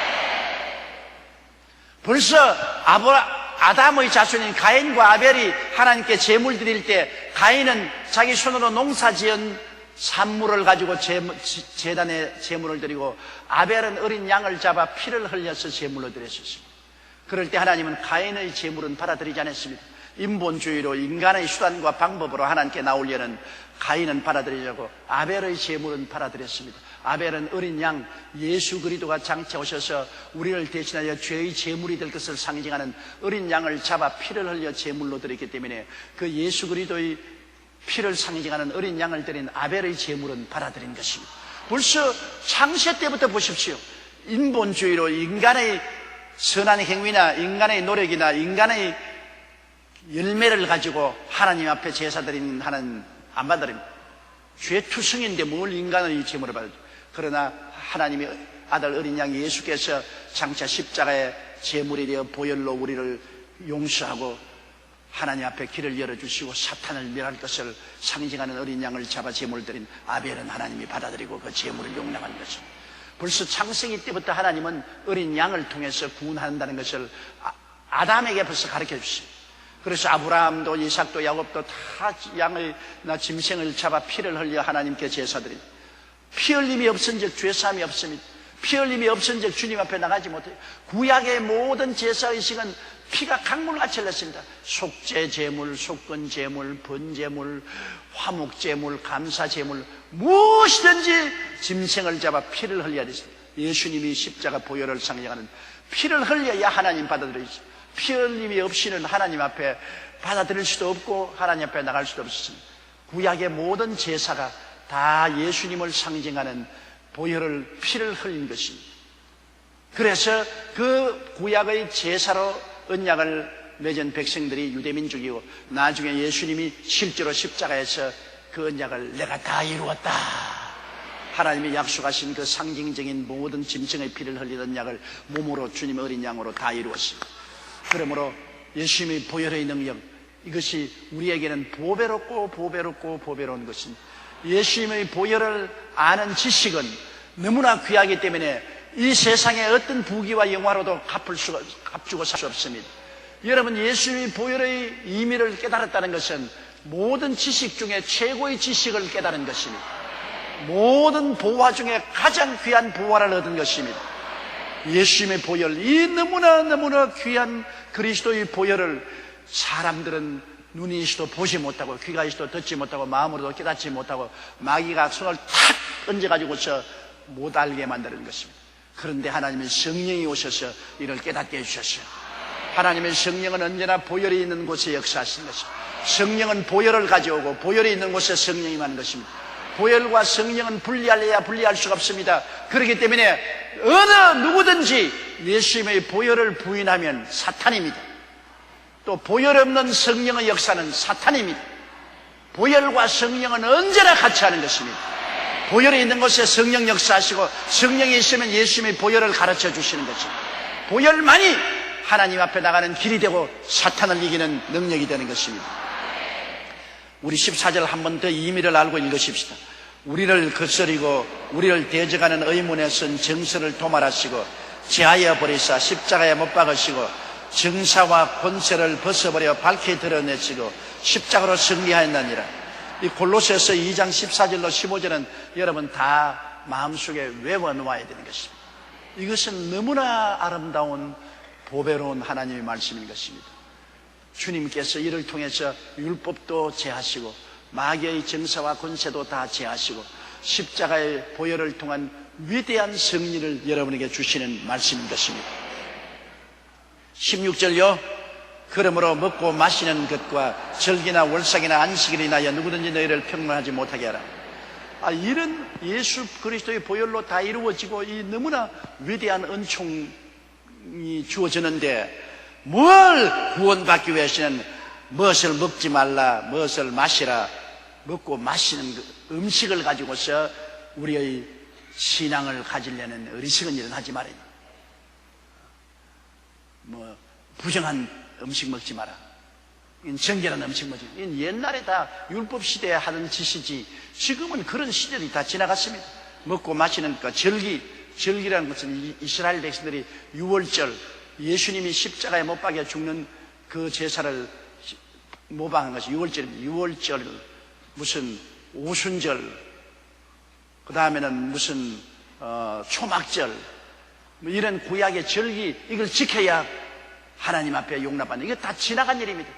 벌써 아담의 자손인 가인과 아벨이 하나님께 제물 드릴 때 가인은 자기 손으로 농사 지은 산물을 가지고 제단에 제물을 드리고 아벨은 어린 양을 잡아 피를 흘려서 제물로 드렸습니다. 그럴 때 하나님은 가인의 제물은 받아들이지 않았습니다. 인본주의로 인간의 수단과 방법으로 하나님께 나오려는 가인은 받아들이려고 아벨의 제물은 받아들였습니다. 아벨은 어린 양 예수 그리스도가 장차 오셔서 우리를 대신하여 죄의 제물이 될 것을 상징하는 어린 양을 잡아 피를 흘려 제물로 드렸기 때문에 그 예수 그리스도의 피를 상징하는 어린 양을 드린 아벨의 제물은 받아들인 것입니다. 벌써 창세 때부터 보십시오. 인본주의로 인간의 선한 행위나 인간의 노력이나 인간의 열매를 가지고 하나님 앞에 제사 드리는 하나님 안 받아들입니다. 죄투성인데 뭘 인간의 제물을 받아요. 그러나 하나님의 아들 어린 양 예수께서 장차 십자가의 제물이 되어 보혈로 우리를 용서하고 하나님 앞에 길을 열어주시고 사탄을 멸할 것을 상징하는 어린 양을 잡아 제물을 드린 아벨은 하나님이 받아들이고 그 제물을 용납한 것입니다. 벌써 창세기 때부터 하나님은 어린 양을 통해서 구원한다는 것을 아담에게 벌써 가르쳐 주십니다. 그래서 아브라함도 이삭도 야곱도 다 양의 짐승을 잡아 피를 흘려 하나님께 제사드립니다. 피 흘림이 없은즉 죄사함이 없습니다. 피 흘림이 없은즉 주님 앞에 나가지 못해요. 구약의 모든 제사의식은 피가 강물같이 흘렀습니다. 속죄 제물, 속건 제물, 번제물, 화목 제물, 감사 제물, 무엇이든지 짐승을 잡아 피를 흘려야 됐습니다. 예수님이 십자가 보혈을 상징하는 피를 흘려야 하나님 받아들이죠. 피 흘림이 없이는 하나님 앞에 받아들일 수도 없고 하나님 앞에 나갈 수도 없었습니다. 구약의 모든 제사가 다 예수님을 상징하는 보혈을 피를 흘린 것입니다. 그래서 그 구약의 제사로 언약을 맺은 백성들이 유대민족이고 나중에 예수님이 실제로 십자가에서 그 언약을 내가 다 이루었다, 하나님이 약속하신 그 상징적인 모든 짐승의 피를 흘리던 약을 몸으로 주님의 어린 양으로 다 이루었습니다. 그러므로 예수님의 보혈의 능력, 이것이 우리에게는 보배롭고 보배롭고 보배로운 것입니다. 예수님의 보혈을 아는 지식은 너무나 귀하기 때문에 이 세상의 어떤 부귀와 영화로도 값주고 살 수 없습니다. 여러분, 예수님의 보혈의 의미를 깨달았다는 것은 모든 지식 중에 최고의 지식을 깨달은 것입니다. 모든 보화 중에 가장 귀한 보화를 얻은 것입니다. 예수님의 보혈, 이 너무나 귀한 그리스도의 보혈을 사람들은 눈이 있어도 보지 못하고 귀가 있어도 듣지 못하고 마음으로도 깨닫지 못하고 마귀가 손을 탁 얹어가지고서 못 알게 만드는 것입니다. 그런데 하나님의 성령이 오셔서 이를 깨닫게 해주셨어요. 하나님의 성령은 언제나 보혈이 있는 곳에 역사하시는 것입니다. 성령은 보혈을 가져오고 보혈이 있는 곳에 성령이 많은 것입니다. 보혈과 성령은 분리할래야 분리할 수가 없습니다. 그렇기 때문에 어느 누구든지 예수님의 보혈을 부인하면 사탄입니다. 또 보혈 없는 성령의 역사는 사탄입니다. 보혈과 성령은 언제나 같이 하는 것입니다. 보혈이 있는 곳에 성령 역사하시고 성령이 있으면 예수님의 보혈을 가르쳐 주시는 것입니다. 보혈만이 하나님 앞에 나가는 길이 되고 사탄을 이기는 능력이 되는 것입니다. 우리 14절 한 번 더 의미를 알고 읽으십시다. 우리를 거스리고 우리를 대적하는 의문에 쓴 정서를 도말하시고 제하여 버리사 십자가에 못 박으시고 정사와 권세를 벗어버려 밝히 드러내시고 십자가로 승리하였느니라. 이 골로새서 2장 14절로 15절은 여러분 다 마음속에 외워놓아야 되는 것입니다. 이것은 너무나 아름다운 보배로운 하나님의 말씀인 것입니다. 주님께서 이를 통해서 율법도 제하시고 마귀의 정사와 권세도 다 제하시고 십자가의 보혈을 통한 위대한 승리를 여러분에게 주시는 말씀인 것입니다. 16절요. 그러므로 먹고 마시는 것과 절기나 월삭이나 안식일을 인하여 누구든지 너희를 평론하지 못하게 하라. 이런 예수 그리스도의 보혈로 다 이루어지고 이 너무나 위대한 은총이 주어지는데 뭘 구원받기 위해서는 무엇을 먹지 말라, 무엇을 마시라, 먹고 마시는 음식을 가지고서 우리의 신앙을 가지려는 어리석은 일은 하지 말아야 돼. 부정한 음식 먹지 마라. 정결한 음식 먹지 마라. 옛날에 다 율법 시대에 하던 짓이지 지금은 그런 시절이 다 지나갔습니다. 먹고 마시는 것, 절기라는 것은 이스라엘 백성들이 유월절, 예수님이 십자가에 못 박혀 죽는 그 제사를 모방한 것이 6월절입니다. 6월절, 무슨 오순절, 그 다음에는 무슨 초막절, 뭐 이런 구약의 절기, 이걸 지켜야 하나님 앞에 용납받는, 이거 다 지나간 일입니다.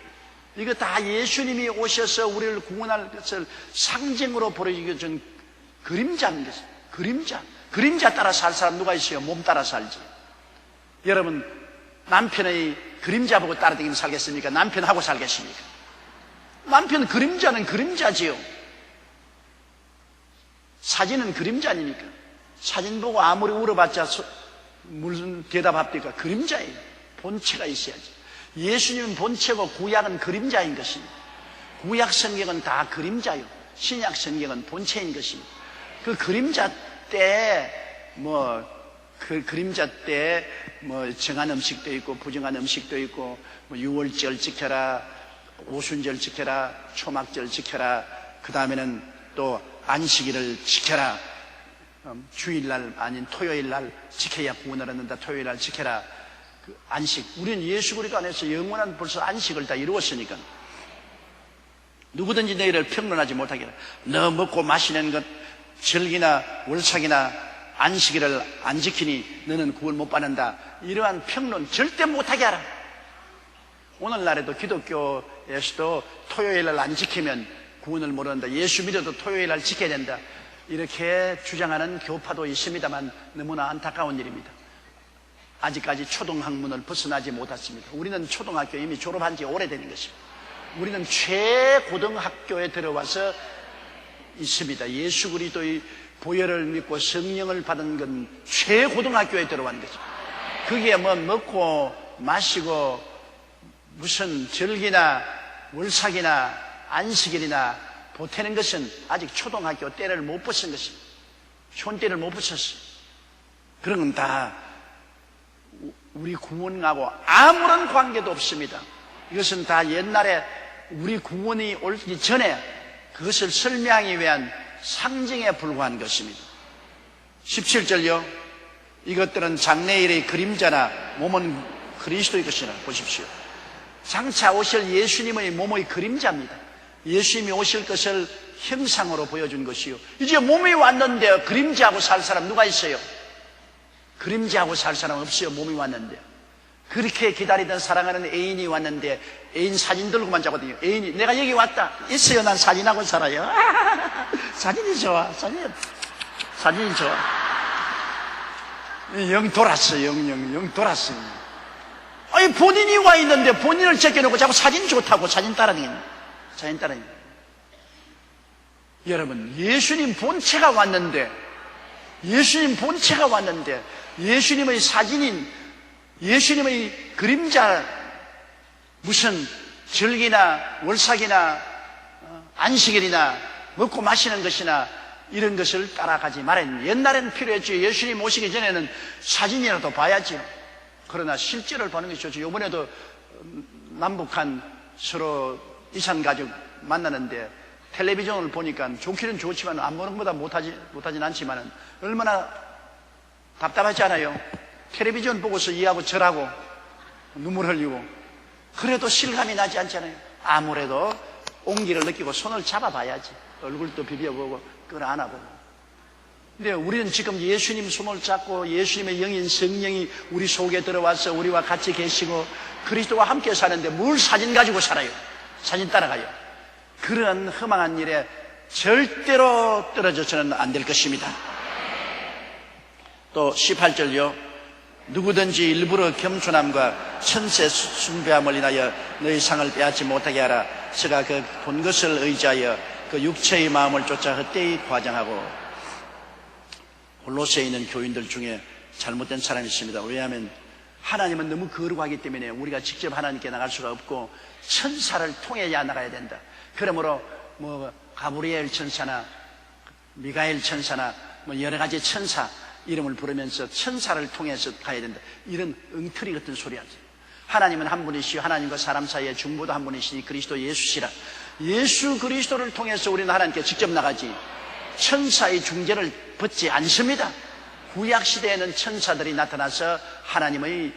이거 다 예수님이 오셔서 우리를 구원할 것을 상징으로 보여준 그림자인 것입니다. 그림자 따라 살 사람 누가 있어요? 몸 따라 살지. 여러분, 남편의 그림자 보고 따라다니면 살겠습니까? 남편하고 살겠습니까? 남편 그림자는 그림자지요. 사진은 그림자 아닙니까? 사진 보고 아무리 울어봤자 무슨 대답합니까? 그림자예요. 본체가 있어야지. 예수님은 본체고 구약은 그림자인 것입니다. 구약 성경은 다 그림자요. 신약 성경은 본체인 것입니다. 그 그림자 때 그 그림자 때 정한 음식도 있고 부정한 음식도 있고 6월절 지켜라, 오순절 지켜라, 초막절 지켜라, 그 다음에는 또 안식일을 지켜라, 주일날 아닌 토요일날 지켜야 구원을 얻는다, 토요일날 지켜라. 그 안식, 우리는 예수 그리스도 안에서 영원한 벌써 안식을 다 이루었으니까 누구든지 너희를 평론하지 못하게 하라. 너 먹고 마시는 것, 절기나 월삭이나 안식일을 안 지키니 너는 구원 못 받는다, 이러한 평론 절대 못하게 하라. 오늘날에도 기독교에서도 토요일날 안 지키면 구원을 못 얻는다, 예수 믿어도 토요일날 지켜야 된다, 이렇게 주장하는 교파도 있습니다만 너무나 안타까운 일입니다. 아직까지 초등학문을 벗어나지 못했습니다. 우리는 초등학교 이미 졸업한 지 오래된 것입니다. 우리는 최고등학교에 들어와서 있습니다. 예수 그리스도의 보혈을 믿고 성령을 받은 건 최고등학교에 들어간 거죠. 그게 먹고 마시고 무슨 절기나 월삭이나 안식일이나 보태는 것은 아직 초등학교 때를 못 벗은 것입니다. 촌때를 못 벗었어요. 그런 건 다 우리 구원하고 아무런 관계도 없습니다. 이것은 다 옛날에 우리 구원이 오기 전에 그것을 설명하기 위한 상징에 불과한 것입니다. 17절요. 이것들은 장래일의 그림자나 몸은 그리스도의 것이라. 보십시오. 장차 오실 예수님의 몸의 그림자입니다. 예수님이 오실 것을 형상으로 보여준 것이요. 이제 몸이 왔는데 그림자하고 살 사람 누가 있어요? 그림자하고 살 사람 없어요. 몸이 왔는데. 그렇게 기다리던 사랑하는 애인이 왔는데 애인 사진 들고만 자거든요. 애인이 내가 여기 왔다. 있어요. 난 사진하고 살아요. 사진이 좋아. 사진이 좋아. 영 돌았어. 영 돌았어. 아니 본인이 와 있는데 본인을 제껴놓고 자꾸 사진 좋다고 사진 따라다니는. 여러분, 예수님 본체가 왔는데 예수님의 사진인 예수님의 그림자, 무슨 절기나 월삭이나 안식일이나 먹고 마시는 것이나 이런 것을 따라가지 말아야. 옛날에는 필요했죠. 예수님 오시기 전에는 사진이라도 봐야죠. 그러나 실제를 보는 것이 좋죠. 이번에도 남북한 서로 이산가족 만나는데 텔레비전을 보니까 좋기는 좋지만 안 보는 것보다 못하진 않지만 얼마나 답답하지 않아요? 텔레비전 보고서 이하고 절하고 눈물 흘리고. 그래도 실감이 나지 않잖아요. 아무래도 온기를 느끼고 손을 잡아봐야지. 얼굴도 비벼보고 그걸 안아보고. 근데 우리는 지금 예수님 손을 잡고 예수님의 영인 성령이 우리 속에 들어와서 우리와 같이 계시고 그리스도와 함께 사는데 뭘 사진 가지고 살아요? 사진 따라가요. 그런 허망한 일에 절대로 떨어져서는 안 될 것입니다. 또 18절요. 누구든지 일부러 겸손함과 천세 숭배함을 인하여 너희 상을 빼앗지 못하게 하라. 저가 그 본 것을 의지하여 그 육체의 마음을 쫓아 헛되이 과장하고. 골로새에 있는 교인들 중에 잘못된 사람이 있습니다. 왜냐하면 하나님은 너무 거룩하기 때문에 우리가 직접 하나님께 나갈 수가 없고 천사를 통해야 나가야 된다. 그러므로 가브리엘 천사나 미가엘 천사나 여러 가지 천사 이름을 부르면서 천사를 통해서 가야 된다. 이런 엉터리 같은 소리 하지. 하나님은 한 분이시요 하나님과 사람 사이의 중보도 한 분이시니 그리스도 예수시라. 예수 그리스도를 통해서 우리는 하나님께 직접 나가지 천사의 중재를 받지 않습니다. 구약시대에는 천사들이 나타나서 하나님의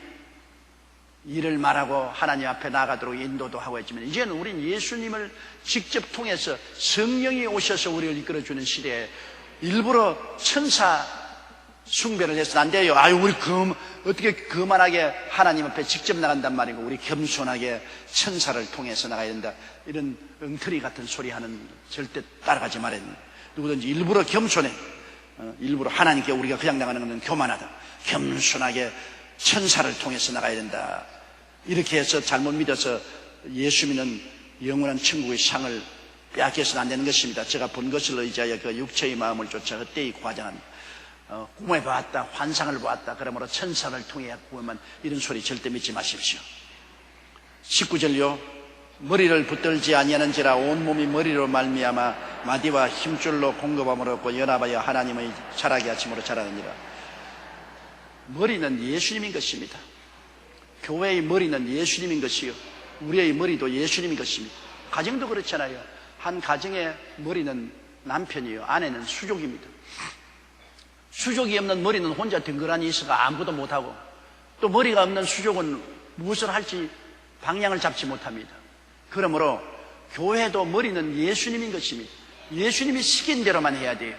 일을 말하고 하나님 앞에 나가도록 인도도 하고 했지만, 이제는 우린 예수님을 직접 통해서 성령이 오셔서 우리를 이끌어주는 시대에 일부러 천사 숭배를 해서는 안 돼요. 아유, 우리 어떻게 그만하게 하나님 앞에 직접 나간단 말이고, 우리 겸손하게 천사를 통해서 나가야 된다. 이런 엉터리 같은 소리 하는 절대 따라가지 말아야 된다. 누구든지 일부러 겸손해. 일부러 하나님께 우리가 그냥 나가는 건 교만하다. 겸손하게 천사를 통해서 나가야 된다. 이렇게 해서 잘못 믿어서 예수 믿는 영원한 천국의 상을 빼앗겨서는 안 되는 것입니다. 제가 본 것을 의지하여 그 육체의 마음을 쫓아 헛되이 과장한 꿈에 보았다, 환상을 보았다, 그러므로 천사를 통해 구원만, 이런 소리 절대 믿지 마십시오. 19절요. 머리를 붙들지 아니하는지라 온몸이 머리로 말미암아 마디와 힘줄로 공급함을 얻고 연합하여 하나님의 자라게 하심으로 자라느니라. 머리는 예수님인 것입니다. 교회의 머리는 예수님인 것이요, 우리의 머리도 예수님인 것입니다. 가정도 그렇잖아요. 한 가정의 머리는 남편이요, 아내는 수족입니다. 수족이 없는 머리는 혼자 덩그러니 있어가 아무것도 못하고, 또 머리가 없는 수족은 무엇을 할지 방향을 잡지 못합니다. 그러므로 교회도 머리는 예수님인 것입니다. 예수님이 시킨 대로만 해야 돼요.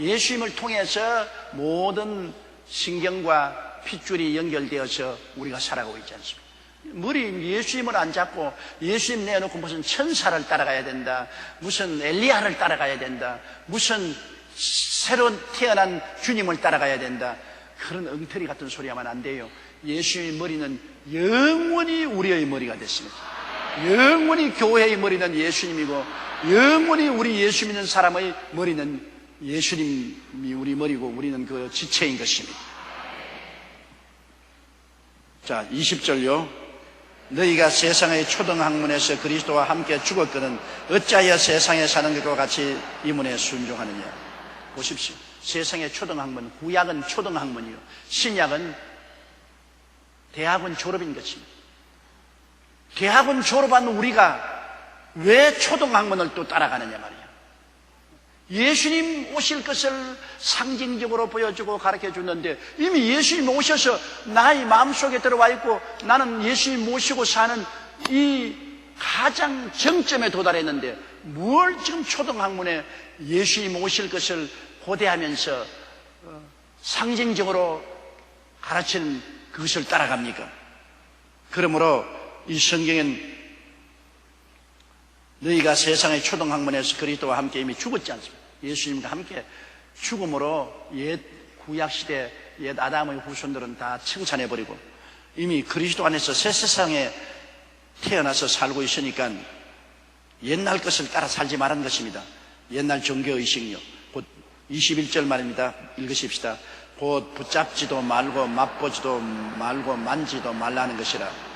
예수님을 통해서 모든 신경과 핏줄이 연결되어서 우리가 살아가고 있지 않습니까? 머리 예수님을 안 잡고 예수님 내놓고 무슨 천사를 따라가야 된다, 무슨 엘리야를 따라가야 된다, 무슨 새로 태어난 주님을 따라가야 된다, 그런 엉터리 같은 소리 하면 안 돼요. 예수님의 머리는 영원히 우리의 머리가 됐습니다. 영원히 교회의 머리는 예수님이고, 영원히 우리 예수 믿는 사람의 머리는 예수님이 우리 머리고, 우리는 그 지체인 것입니다. 자, 20절요. 너희가 세상의 초등학문에서 그리스도와 함께 죽었거든 어찌하여 세상에 사는 것과 같이 이 문에 순종하느냐. 보십시오. 세상의 초등학문, 구약은 초등학문이요, 신약은 대학원 졸업인 것입니다. 대학원 졸업한 우리가 왜 초등학문을 또 따라가느냐 말이야. 예수님 오실 것을 상징적으로 보여주고 가르쳐 줬는데, 이미 예수님 오셔서 나의 마음속에 들어와 있고 나는 예수님 모시고 사는 이 가장 정점에 도달했는데, 뭘 지금 초등학문에 예수님 오실 것을 고대하면서 상징적으로 가르치는 그것을 따라갑니까? 그러므로 이 성경엔 너희가 세상의 초등학문에서 그리스도와 함께 이미 죽었지 않습니까? 예수님과 함께 죽음으로 옛 구약시대 옛 아담의 후손들은 다 청산해버리고 이미 그리스도 안에서 새 세상에 태어나서 살고 있으니까 옛날 것을 따라 살지 말라는 것입니다. 옛날 종교의식이요. 곧 21절 말입니다. 읽으십시다. 곧 붙잡지도 말고 맛보지도 말고 만지도 말라는 것이라.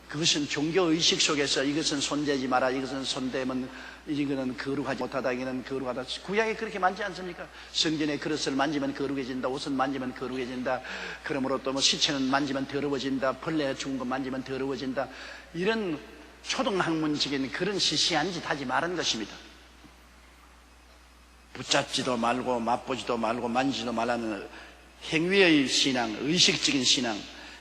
그것은 종교의식 속에서 이것은 손대지 마라, 이것은 손대면 이거는 거룩하지 못하다, 이거는 거룩하다. 구약에 그렇게 만지 않습니까? 성전의 그릇을 만지면 거룩해진다, 옷은 만지면 거룩해진다, 그러므로 또 뭐 시체는 만지면 더러워진다, 벌레 죽은 거 만지면 더러워진다, 이런 초등학문적인 그런 시시한 짓 하지 말은 것입니다. 붙잡지도 말고 맛보지도 말고 만지지도 말라는 행위의 신앙, 의식적인 신앙,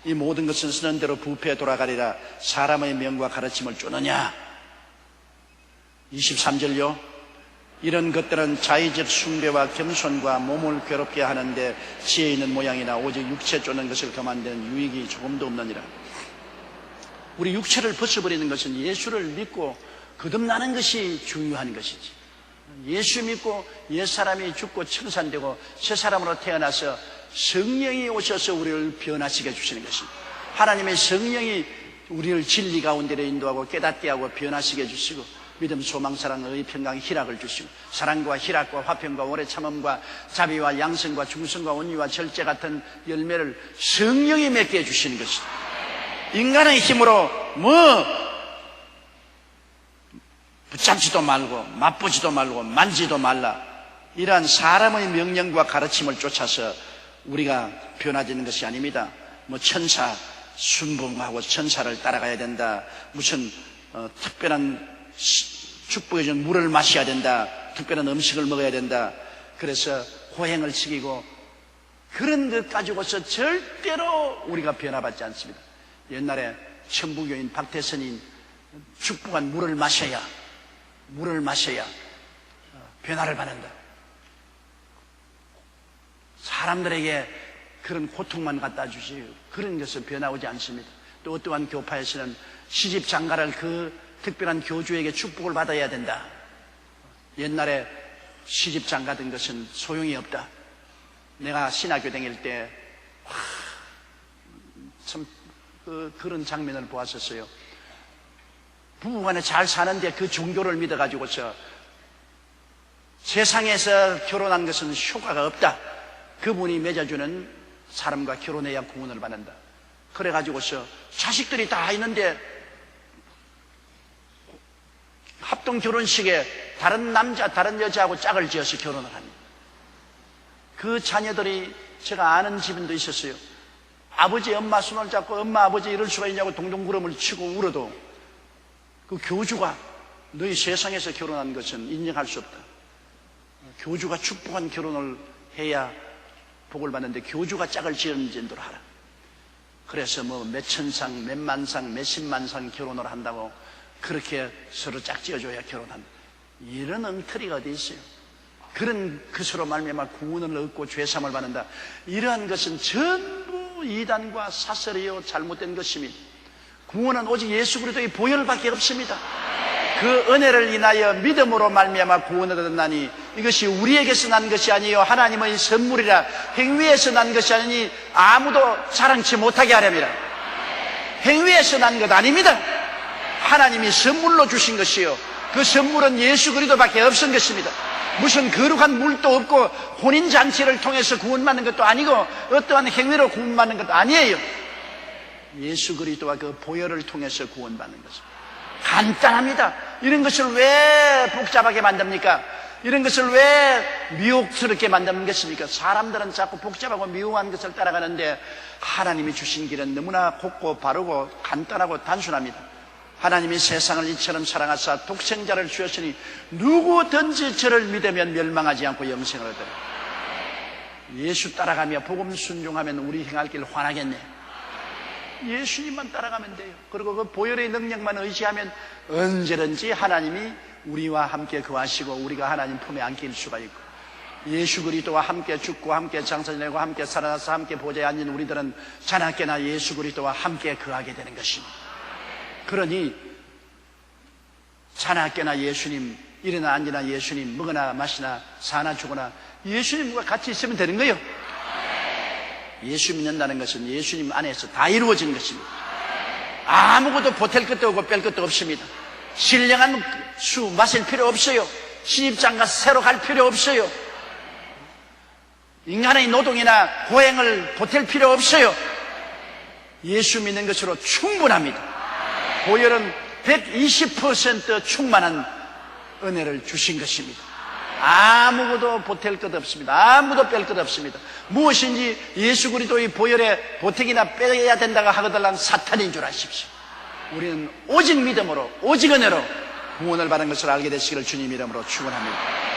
이 모든 것은 쓰는 대로 부패에 돌아가리라. 사람의 명과 가르침을 쫓느냐. 23절요. 이런 것들은 자의적 숭배와 겸손과 몸을 괴롭게 하는데 지혜 있는 모양이나 오직 육체 쫓는 것을 겸한데는 유익이 조금도 없느니라. 우리 육체를 벗어버리는 것은 예수를 믿고 거듭나는 것이 중요한 것이지. 예수 믿고 옛사람이 죽고 청산되고 새 사람으로 태어나서 성령이 오셔서 우리를 변화시켜 주시는 것입니다. 하나님의 성령이 우리를 진리 가운데로 인도하고 깨닫게 하고 변화시켜 주시고 믿음, 소망, 사랑, 의, 평강, 희락을 주시고 사랑과 희락과 화평과 오래 참음과 자비와 양성과 중성과 온유와 절제 같은 열매를 성령이 맺게 해주시는 것입니다. 인간의 힘으로 붙잡지도 말고 맛보지도 말고 만지도 말라, 이러한 사람의 명령과 가르침을 쫓아서 우리가 변화되는 것이 아닙니다. 천사 순봉하고 천사를 따라가야 된다, 무슨 특별한 축복해 준 물을 마셔야 된다, 특별한 음식을 먹어야 된다, 그래서 호행을 시키고 그런 것 가지고서 절대로 우리가 변화받지 않습니다. 옛날에 천부교인 박태선이 축복한 물을 마셔야 변화를 받는다. 사람들에게 그런 고통만 갖다 주지 그런 것은 변화 오지 않습니다. 또 어떠한 교파에서는 시집 장가를 그 특별한 교주에게 축복을 받아야 된다. 옛날에 시집 장가된 것은 소용이 없다. 내가 신학교 다닐 때 참 그런 장면을 보았었어요. 부부간에 잘 사는데 그 종교를 믿어가지고서 세상에서 결혼한 것은 효과가 없다. 그분이 맺어주는 사람과 결혼해야 구원을 받는다. 그래가지고서 자식들이 다 있는데 합동 결혼식에 다른 남자, 다른 여자하고 짝을 지어서 결혼을 합니다. 그 자녀들이 제가 아는 집인도 있었어요. 아버지, 엄마 손을 잡고 엄마, 아버지 이럴 수가 있냐고 동동구름을 치고 울어도 그 교주가 너희 세상에서 결혼한 것은 인정할 수 없다. 교주가 축복한 결혼을 해야 복을 받는데 교주가 짝을 지은 정도로 하라. 그래서 뭐 몇천상, 몇만상, 몇십만상 결혼을 한다고 그렇게 서로 짝 지어줘야 결혼한다. 이런 엉터리가 어디 있어요? 그런 것으로 말미암아 구원을 얻고 죄사함을 받는다. 이러한 것은 전부 이단과 사설이요 잘못된 것입니다. 구원은 오직 예수 그리스도의 보혈밖에 없습니다. 그 은혜를 인하여 믿음으로 말미암아 구원을 얻었나니 이것이 우리에게서 난 것이 아니요 하나님의 선물이라. 행위에서 난 것이 아니니 아무도 자랑치 못하게 하렵니다. 행위에서 난 것 아닙니다. 하나님이 선물로 주신 것이요 그 선물은 예수 그리스도밖에 없은 것입니다. 무슨 거룩한 물도 없고 혼인잔치를 통해서 구원받는 것도 아니고 어떠한 행위로 구원받는 것도 아니에요. 예수 그리스도와 그 보혈을 통해서 구원받는 것입니다. 간단합니다. 이런 것을 왜 복잡하게 만듭니까? 이런 것을 왜 미혹스럽게 만드는 것입니까? 사람들은 자꾸 복잡하고 미혹한 것을 따라가는데 하나님이 주신 길은 너무나 곱고 바르고 간단하고 단순합니다. 하나님이 세상을 이처럼 사랑하사 독생자를 주었으니 누구든지 저를 믿으면 멸망하지 않고 영생을 얻으리라. 예수 따라가며 복음 순종하면 우리 행할 길 환하겠네. 예수님만 따라가면 돼요. 그리고 그 보혈의 능력만 의지하면 언제든지 하나님이 우리와 함께 거하시고 우리가 하나님 품에 안길 수가 있고 예수 그리스도와 함께 죽고 함께 장사 지내고 함께 살아나서 함께 보좌에 앉은 우리들은 자나깨나 예수 그리스도와 함께 거하게 되는 것입니다. 그러니 자나깨나 예수님, 일어나 앉으나 예수님, 먹으나 마시나 사나 죽으나 예수님과 같이 있으면 되는 거예요. 예수 믿는다는 것은 예수님 안에서 다 이루어진 것입니다. 아무것도 보탤 것도 없고 뺄 것도 없습니다. 신령한 수 마실 필요 없어요. 시집장가 새로 갈 필요 없어요. 인간의 노동이나 고행을 보탤 필요 없어요. 예수 믿는 것으로 충분합니다. 보혈은 120% 충만한 은혜를 주신 것입니다. 아무것도 보탤 것 없습니다. 아무도 뺄 것 없습니다. 무엇인지 예수 그리스도의 보혈에 보태기나 빼야 된다고 하거들란 사탄인 줄 아십시오. 우리는 오직 믿음으로 오직 은혜로 구원을 받은 것을 알게 되시기를 주님 이름으로 축원합니다.